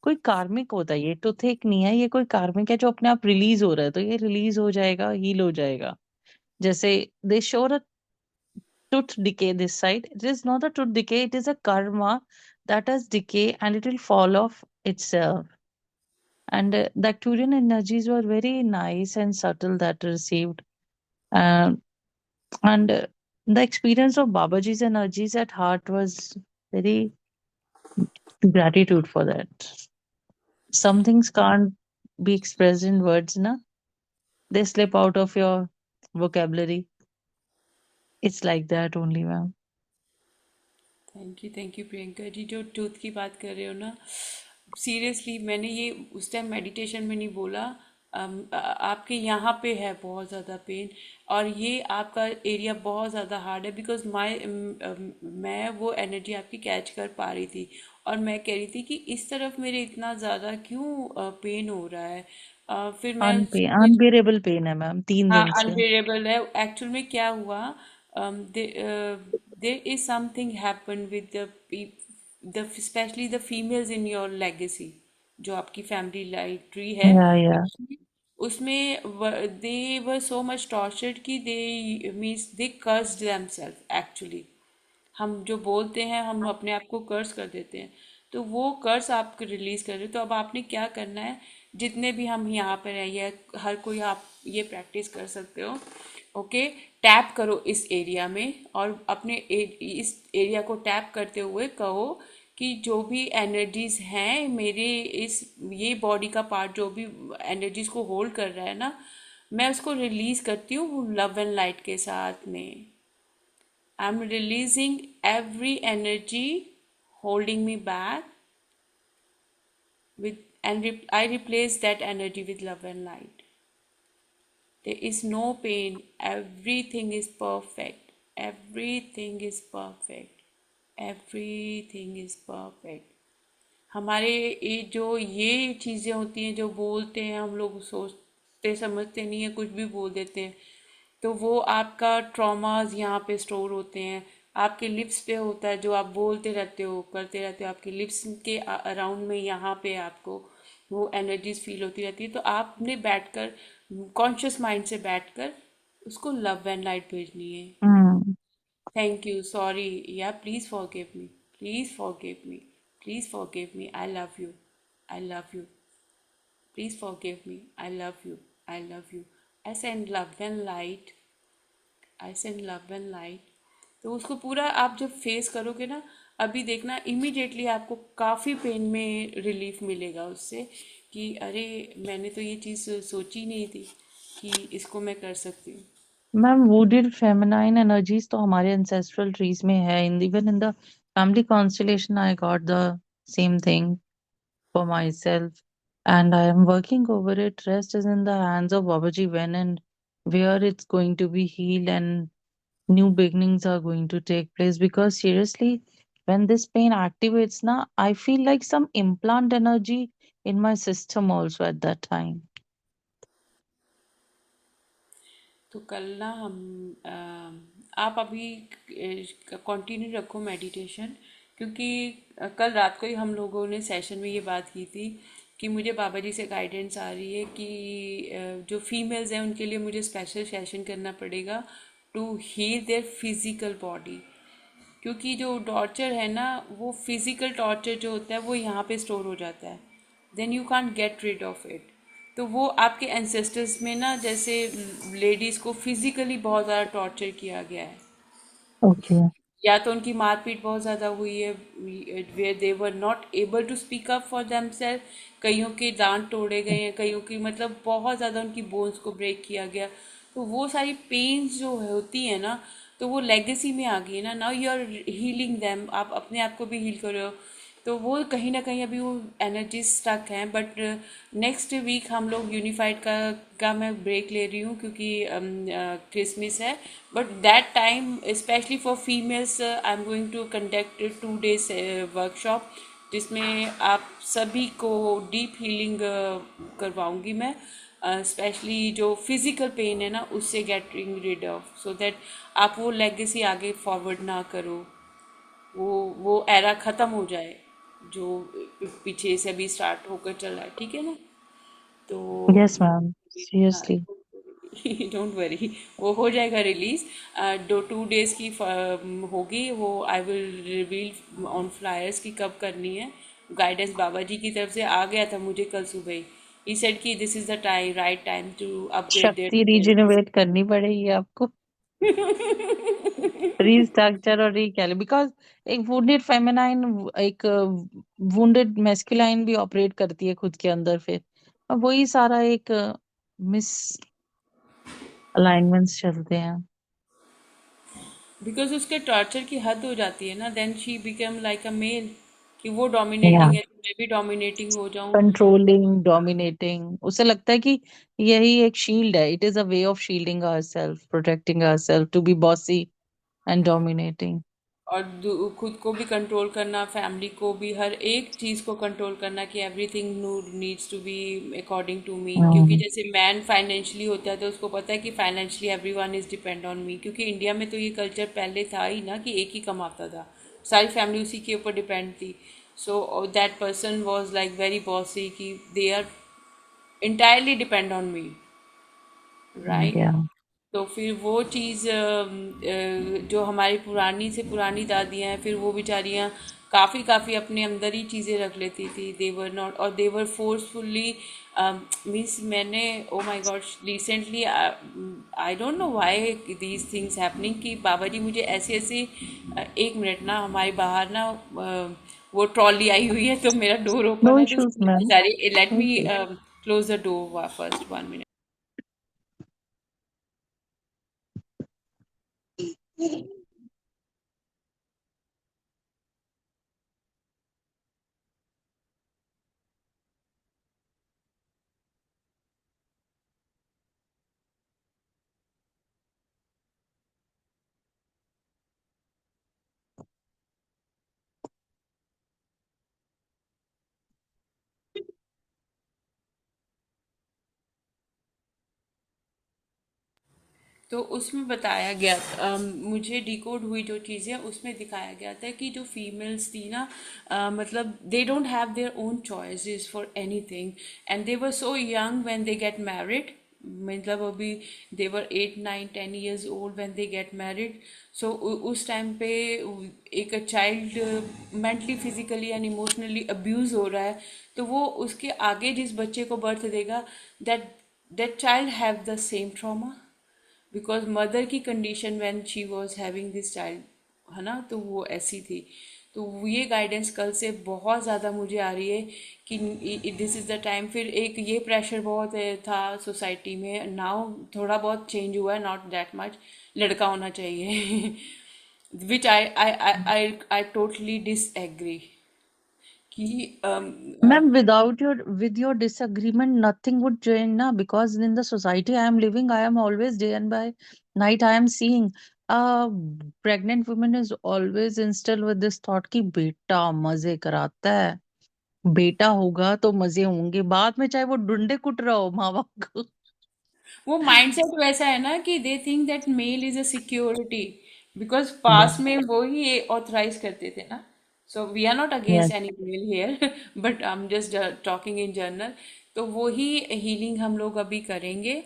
कोई कार्मिक होता है, ये टूथिक नहीं है, ये कोई कार्मिक है जो अपने आप रिलीज हो रहा है, तो ये रिलीज हो जाएगा, हील हो जाएगा। जैसे दे show a tooth decay this side, it is not a tooth decay, it is a karma that has decay and it will fall off itself. And the Arcturian energies were very nice and subtle that received. Um, and the experience of Babaji's energies at heart was very gratitude for that. Some things can't be expressed in words, na? They slip out of your vocabulary. It's like that only, ma'am. Thank you Priyanka ji. जो truth की बात कर रहे हो ना, seriously मैंने ये उस टाइम मेडिटेशन में नहीं बोला। आपके यहाँ पे है बहुत ज़्यादा पेन, और ये आपका एरिया बहुत ज़्यादा हार्ड है, बिकॉज मैं वो एनर्जी आपकी कैच कर पा रही थी, और मैं कह रही थी कि इस तरफ मेरे इतना ज़्यादा क्यों पेन हो रहा है। फिर मैं अनबेरेबल पेन है मैम 3 दिन हाँ, से। अनबेरेबल है। एक्चुअल में क्या हुआ, there is something happen with the specially the females in your legacy, जो आपकी फैमिली लाइफ ट्री है, या उसमें दे वर सो मच टॉर्चर्ड कि they means they cursed themselves actually. हम जो बोलते हैं हम अपने आप को कर्स कर देते हैं, तो वो कर्स आप रिलीज कर रहे हो। तो अब आपने क्या करना है, जितने भी हम यहाँ पर हैं, ये हर कोई आप ये प्रैक्टिस कर सकते हो। ओके, टैप करो इस एरिया में, और अपने इस एरिया को टैप करते हुए कहो कि जो भी एनर्जीज हैं मेरे इस ये बॉडी का पार्ट जो भी एनर्जीज को होल्ड कर रहा है ना, मैं उसको रिलीज करती हूँ लव एंड लाइट के साथ में। I'm releasing every energy holding me back with, and I replace that energy with love and light. There is no pain. Everything is perfect. Everything is perfect. Everything is perfect. हमारे ये जो ये चीज़ें होती हैं जो बोलते हैं, हम लोग सोचते समझते नहीं है, कुछ भी बोल देते हैं, तो वो आपका ट्रॉमास यहाँ पे स्टोर होते हैं, आपके लिप्स पे होता है, जो आप बोलते रहते हो करते रहते हो, आपके लिप्स के अराउंड में यहाँ पे आपको वो एनर्जीज फील होती रहती है। तो आपने बैठकर कॉन्शियस माइंड से बैठकर उसको लव एंड लाइट भेजनी है। हम्म Thank you. Sorry. Yeah, please forgive me. Please forgive me. Please forgive me. I love you. I love you. Please forgive me. I love you. I love you. I send love and light. I send love and light. तो उसको पूरा आप जब face करोगे ना, अभी देखना immediately आपको काफ़ी पेन में रिलीफ मिलेगा उससे, कि अरे मैंने तो ये चीज़ सोची नहीं थी कि इसको मैं कर सकती हूँ। मैम वुडेड फेमिनाइन एनर्जीज तो हमारे एंसेस्ट्रल ट्रीज में है, even in the family constellation I got the same thing for myself and I am working over it. Rest is in the hands of Babaji when and where it's going to be healed and new beginnings are going to take place, because seriously when this pain activates na, I feel like some implant energy in my system also at that time. तो कल ना हम आप अभी continue रखो meditation, क्योंकि कल रात को ही हम लोगों ने सेशन में ये बात की थी कि मुझे बाबा जी से गाइडेंस आ रही है कि जो फीमेल्स हैं उनके लिए मुझे स्पेशल सेशन करना पड़ेगा to heal their physical body, क्योंकि जो टॉर्चर है ना, वो फिजिकल टॉर्चर जो होता है वो यहाँ पे स्टोर हो जाता है, then you can't get rid of it. तो वो आपके एंसेस्टर्स में ना, जैसे लेडीज़ को फिजिकली बहुत ज़्यादा टॉर्चर किया गया है, Okay. या तो उनकी मारपीट बहुत ज़्यादा हुई है, where they were not able to speak up for themselves, कईयों के दांत तोड़े गए हैं, कईयों की मतलब बहुत ज़्यादा उनकी बोन्स को ब्रेक किया गया। तो वो सारी पेन्स जो होती है ना, तो वो लेगेसी में आ गई है ना। Now you are healing them, आप अपने आप को भी हील कर रहे हो, तो वो कहीं ना कहीं अभी वो एनर्जी स्टक हैं। बट नेक्स्ट वीक हम लोग यूनिफाइड का मैं ब्रेक ले रही हूँ, क्योंकि क्रिसमस है। But that time specially for females I am going to conduct 2 days workshop, जिसमें आप सभी को डीप हीलिंग करवाऊंगी मैं, स्पेशली जो फिजिकल पेन है ना उससे getting rid of, so that आप वो लेगेसी आगे फॉरवर्ड ना करो, वो एरा ख़त्म हो जाए। जो पीछे से अभी स्टार्ट होकर चल रहा है, ठीक है ना? तो यस मैम, हाँ, सीरियसली। डोंट वरी, वो हो जाएगा रिलीज। 2 डेज की होगी वो। I will reveal on flyers की कब करनी है। गाइडेंस बाबा जी की तरफ से आ गया था मुझे कल सुबह ही। ही सेड कि this is the time, right time to upgrade शक्ति देयर। रीजेनरेट करनी पड़ेगी आपको, रीस्ट्रक्चर और रिकैल, बिकॉज एक वुंडेड फेमिनाइन, एक वुंडेड मैस्कुलाइन भी ऑपरेट करती है खुद के अंदर, फिर और वही सारा एक मिस अलाइनमेंट्स चलते हैं। बिकॉज उसके टॉर्चर की हद हो जाती है ना, then she become like a male, कि वो या डोमिनेटिंग है तो मैं भी डोमिनेटिंग हो जाऊं। कंट्रोलिंग, डोमिनेटिंग, उसे लगता है कि यही एक शील्ड है, it is a way of shielding ourselves, protecting ourselves to be bossy and dominating. और खुद को भी कंट्रोल करना, फैमिली को भी, हर एक चीज़ को कंट्रोल करना कि everything needs to be according to me. क्योंकि जैसे मैन फाइनेंशियली होता है तो उसको पता है कि financially everyone is depend on मी, क्योंकि इंडिया में तो ये कल्चर पहले था ही ना कि एक ही कमाता था, सारी फैमिली उसी के ऊपर डिपेंड थी। So that person was like very bossy कि they are entirely depend on me, right? या तो फिर वो चीज़ जो हमारी पुरानी से पुरानी दादियाँ हैं, फिर वो बेचारियाँ काफ़ी काफ़ी अपने अंदर ही चीज़ें रख लेती थी। देवर नॉट, और देवर फोर्सफुल्ली मीन्स, मैंने oh my God recently, I don't know why these things happening, कि बाबा जी मुझे ऐसे ऐसे 1 मिनट ना, हमारे बाहर ना वो ट्रॉली आई हुई है तो मेरा डोर नो ओपन है, तो इश्यूज मैम। सारी, let me okay. Close the door first, 1 minute. तो उसमें बताया गया, मुझे डिकोड हुई जो चीज़ें, उसमें दिखाया गया था कि जो फीमेल्स थी ना, मतलब they don't have their own choices for anything, and they were so young when they get married. मतलब अभी they were 8 9 10 years old when they get married. सो उस टाइम पे एक child mentally physically and emotionally abuse हो रहा है, तो वो उसके आगे जिस बच्चे को बर्थ देगा, that that child have the same trauma, because mother की condition when she was having this child, है ना, तो वो ऐसी थी। तो ये गाइडेंस कल से बहुत ज़्यादा मुझे आ रही है कि दिस इज़ द टाइम। फिर एक ये प्रेशर बहुत था सोसाइटी में, नाउ थोड़ा बहुत चेंज हुआ है, नॉट दैट मच, लड़का होना चाहिए विच आई टोटली डिसएग्री कि Ma'am, without your with your disagreement, nothing would change, na. Because in the society I am living, I am always day and by night I am seeing a pregnant woman is always instilled with this thought कि बेटा मजे कराता है, बेटा होगा तो मजे होंगे बाद में, चाहे वो डुंडे कुट रहा हो माँ बाप को। वो माइंडसेट वैसा है ना कि they think that male is a security, because Yeah. पास में वो ही ऑथराइज करते थे ना। So we are not Yes. Against any male here but I am just talking in general. तो वो ही हीलिंग हम लोग अभी करेंगे,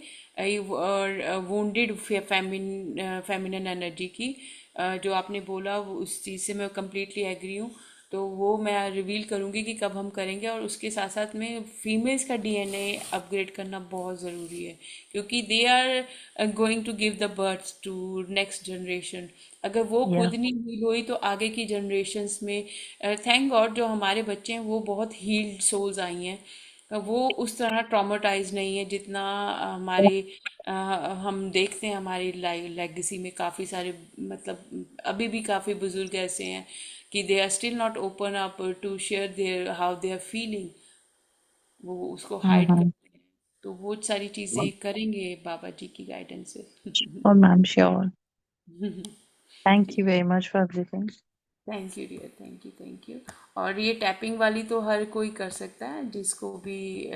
और वुंडेड फेमिनिन एनर्जी की, जो आपने बोला वो उस चीज़ से मैं कम्प्लीटली एग्री हूँ। तो वो मैं रिवील करूँगी कि कब हम करेंगे, और उसके साथ साथ में फीमेल्स का डीएनए अपग्रेड करना बहुत ज़रूरी है, क्योंकि they are going to give the birth to next generation. अगर वो Yeah. खुद नहीं हील हुई तो आगे की जनरेशन्स में, थैंक गॉड जो हमारे बच्चे हैं वो बहुत हील्ड सोल्स आई हैं, वो उस तरह ट्रॉमेटाइज नहीं है जितना हमारे हम देखते हैं हमारी लेगेसी में काफ़ी सारे, मतलब अभी भी काफ़ी बुजुर्ग ऐसे हैं कि they are still not open up to share their how they are feeling, वो उसको हाइड Mm-hmm. करते हैं। तो वो सारी चीज़ें करेंगे बाबा जी की गाइडेंस से। Oh, ma'am, sure. Thank you very much for everything. Thank you dear, thank you, thank you. और ये टैपिंग वाली तो हर कोई कर सकता है, जिसको भी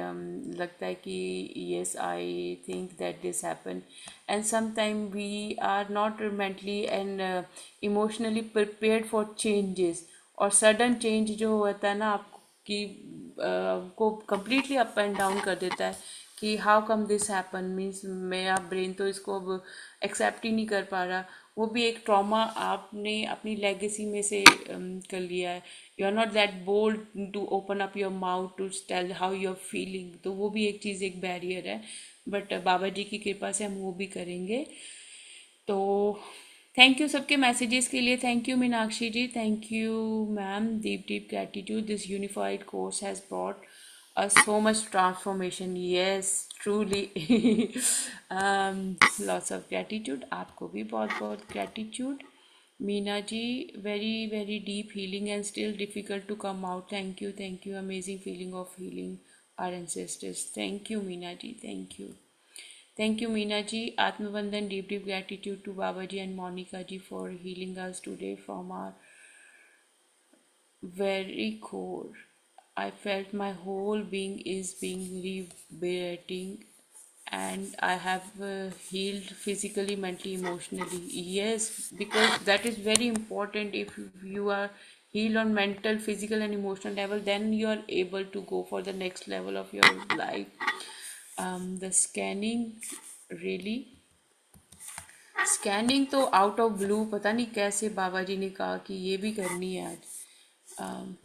लगता है कि yes I think that this happen, and some time we are not mentally and emotionally prepared for changes, और सडन चेंज जो होता है ना आपको कि को कम्प्लीटली अप एंड डाउन कर देता है कि how come this happen, means मेरा ब्रेन तो इसको अब एक्सेप्ट ही नहीं कर पा रहा। वो भी एक ट्रॉमा आपने अपनी लेगेसी में से कर लिया है। You are not that bold to open up your mouth to tell how you are feeling, तो वो भी एक चीज़, एक बैरियर है। बट बाबा जी की कृपा से हम वो भी करेंगे। तो थैंक यू सबके मैसेजेस के लिए। Thank you Meenakshi ji, thank you ma'am. Deep deep gratitude, this unified course has brought so much transformation, yes truly। lots of gratitude, आपको भी बहुत बहुत gratitude। Meena ji, very very deep healing and still difficult to come out, thank you, amazing feeling of healing our ancestors, thank you Meena ji, thank you Meena ji. आत्मवंदन, deep deep gratitude to Baba ji and Monika ji for healing us today from our very core। I felt my whole being is being liberating, and I have healed physically, mentally, emotionally. Yes, because that is very important. If you are healed on mental, physical, and emotional level, then you are able to go for the next level of your life। The scanning, really scanning तो out of blue पता नहीं कैसे बाबा जी ने कहा कि ये भी करनी है आज।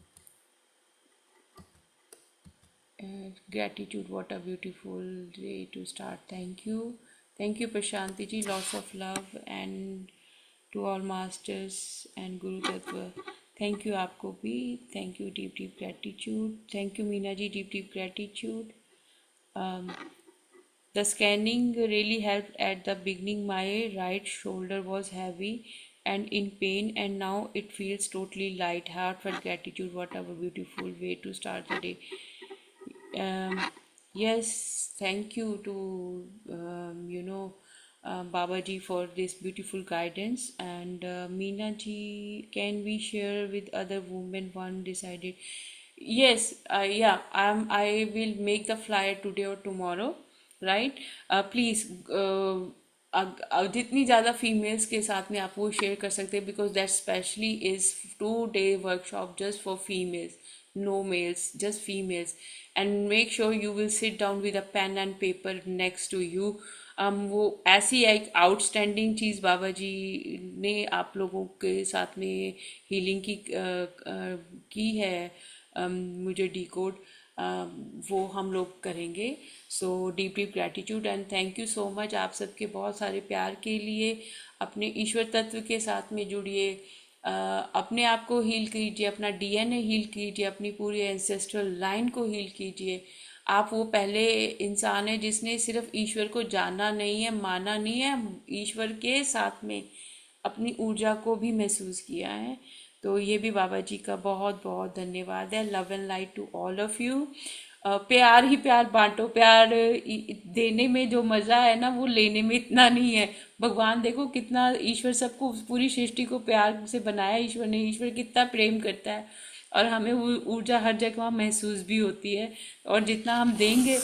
Gratitude, what a beautiful day to start, thank you Prashanti ji, lots of love and to all masters and Guru Tattva, thank you आपको भी, thank you, deep deep gratitude, thank you Meena ji, deep deep gratitude। um, the scanning really helped at the beginning, my right shoulder was heavy and in pain, and now it feels totally light, heartfelt gratitude, what a beautiful way to start the day। Yes, thank you to Baba ji for this beautiful guidance. And Meena ji, can we share with other women one decided? Yes, yeah, I will make the flyer today or tomorrow, right? Please, जितनी ज़्यादा females के साथ में आप वो share कर सकते हैं, because that specially is 2 day workshop just for females, no males, just females। and make sure you will sit down with a pen and paper next to you। वो ऐसी एक आउटस्टैंडिंग चीज़ बाबा जी ने आप लोगों के साथ में हीलिंग की है, मुझे डिकोड वो हम लोग करेंगे। So deep deep gratitude and thank you so much आप सबके बहुत सारे प्यार के लिए। अपने ईश्वर तत्व के साथ में जुड़िए, अपने आप को हील कीजिए, अपना डीएनए हील कीजिए, अपनी पूरी एंसेस्ट्रल लाइन को हील कीजिए। आप वो पहले इंसान है जिसने सिर्फ ईश्वर को जाना नहीं है, माना नहीं है, ईश्वर के साथ में अपनी ऊर्जा को भी महसूस किया है। तो ये भी बाबा जी का बहुत बहुत धन्यवाद है। Love and light to all of you. प्यार ही प्यार बांटो, प्यार देने में जो मजा है ना वो लेने में इतना नहीं है। भगवान देखो कितना, ईश्वर सबको, पूरी सृष्टि को प्यार से बनाया ईश्वर ने, ईश्वर कितना प्रेम करता है और हमें वो ऊर्जा हर जगह महसूस भी होती है। और जितना हम देंगे,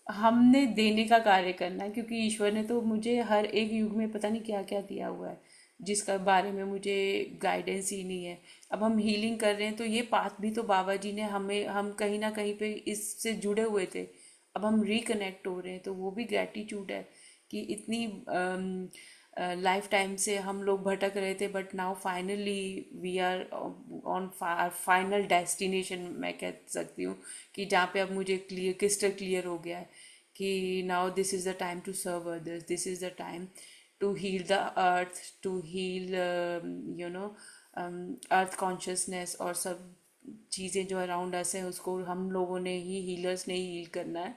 हमने देने का कार्य करना है, क्योंकि ईश्वर ने तो मुझे हर एक युग में पता नहीं क्या क्या दिया हुआ है जिसका बारे में मुझे गाइडेंस ही नहीं है। अब हम हीलिंग कर रहे हैं तो ये पाथ भी तो बाबा जी ने हमें, हम कहीं ना कहीं पे इससे जुड़े हुए थे, अब हम रिकनेक्ट हो रहे हैं, तो वो भी ग्रैटिट्यूड है कि इतनी लाइफ टाइम से हम लोग भटक रहे थे, but now finally we are on final destination, मैं कह सकती हूँ कि जहाँ पे अब मुझे क्लियर, क्रिस्टल क्लियर हो गया है कि now this is the time to serve others, this is the time to heal the earth, to heal earth consciousness, और सब चीज़ें जो अराउंड अस हैं उसको हम लोगों ने ही, हीलर्स ने ही हील करना है।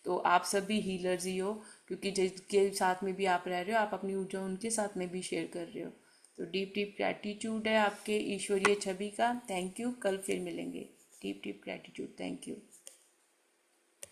तो आप सब भी हीलर्स ही हो, क्योंकि जिसके साथ में भी आप रह रहे हो, आप अपनी ऊर्जा उनके साथ में भी शेयर कर रहे हो। तो डीप डीप ग्रैटिट्यूड है आपके ईश्वरीय छवि का, थैंक यू। कल फिर मिलेंगे। Deep deep gratitude, thank you.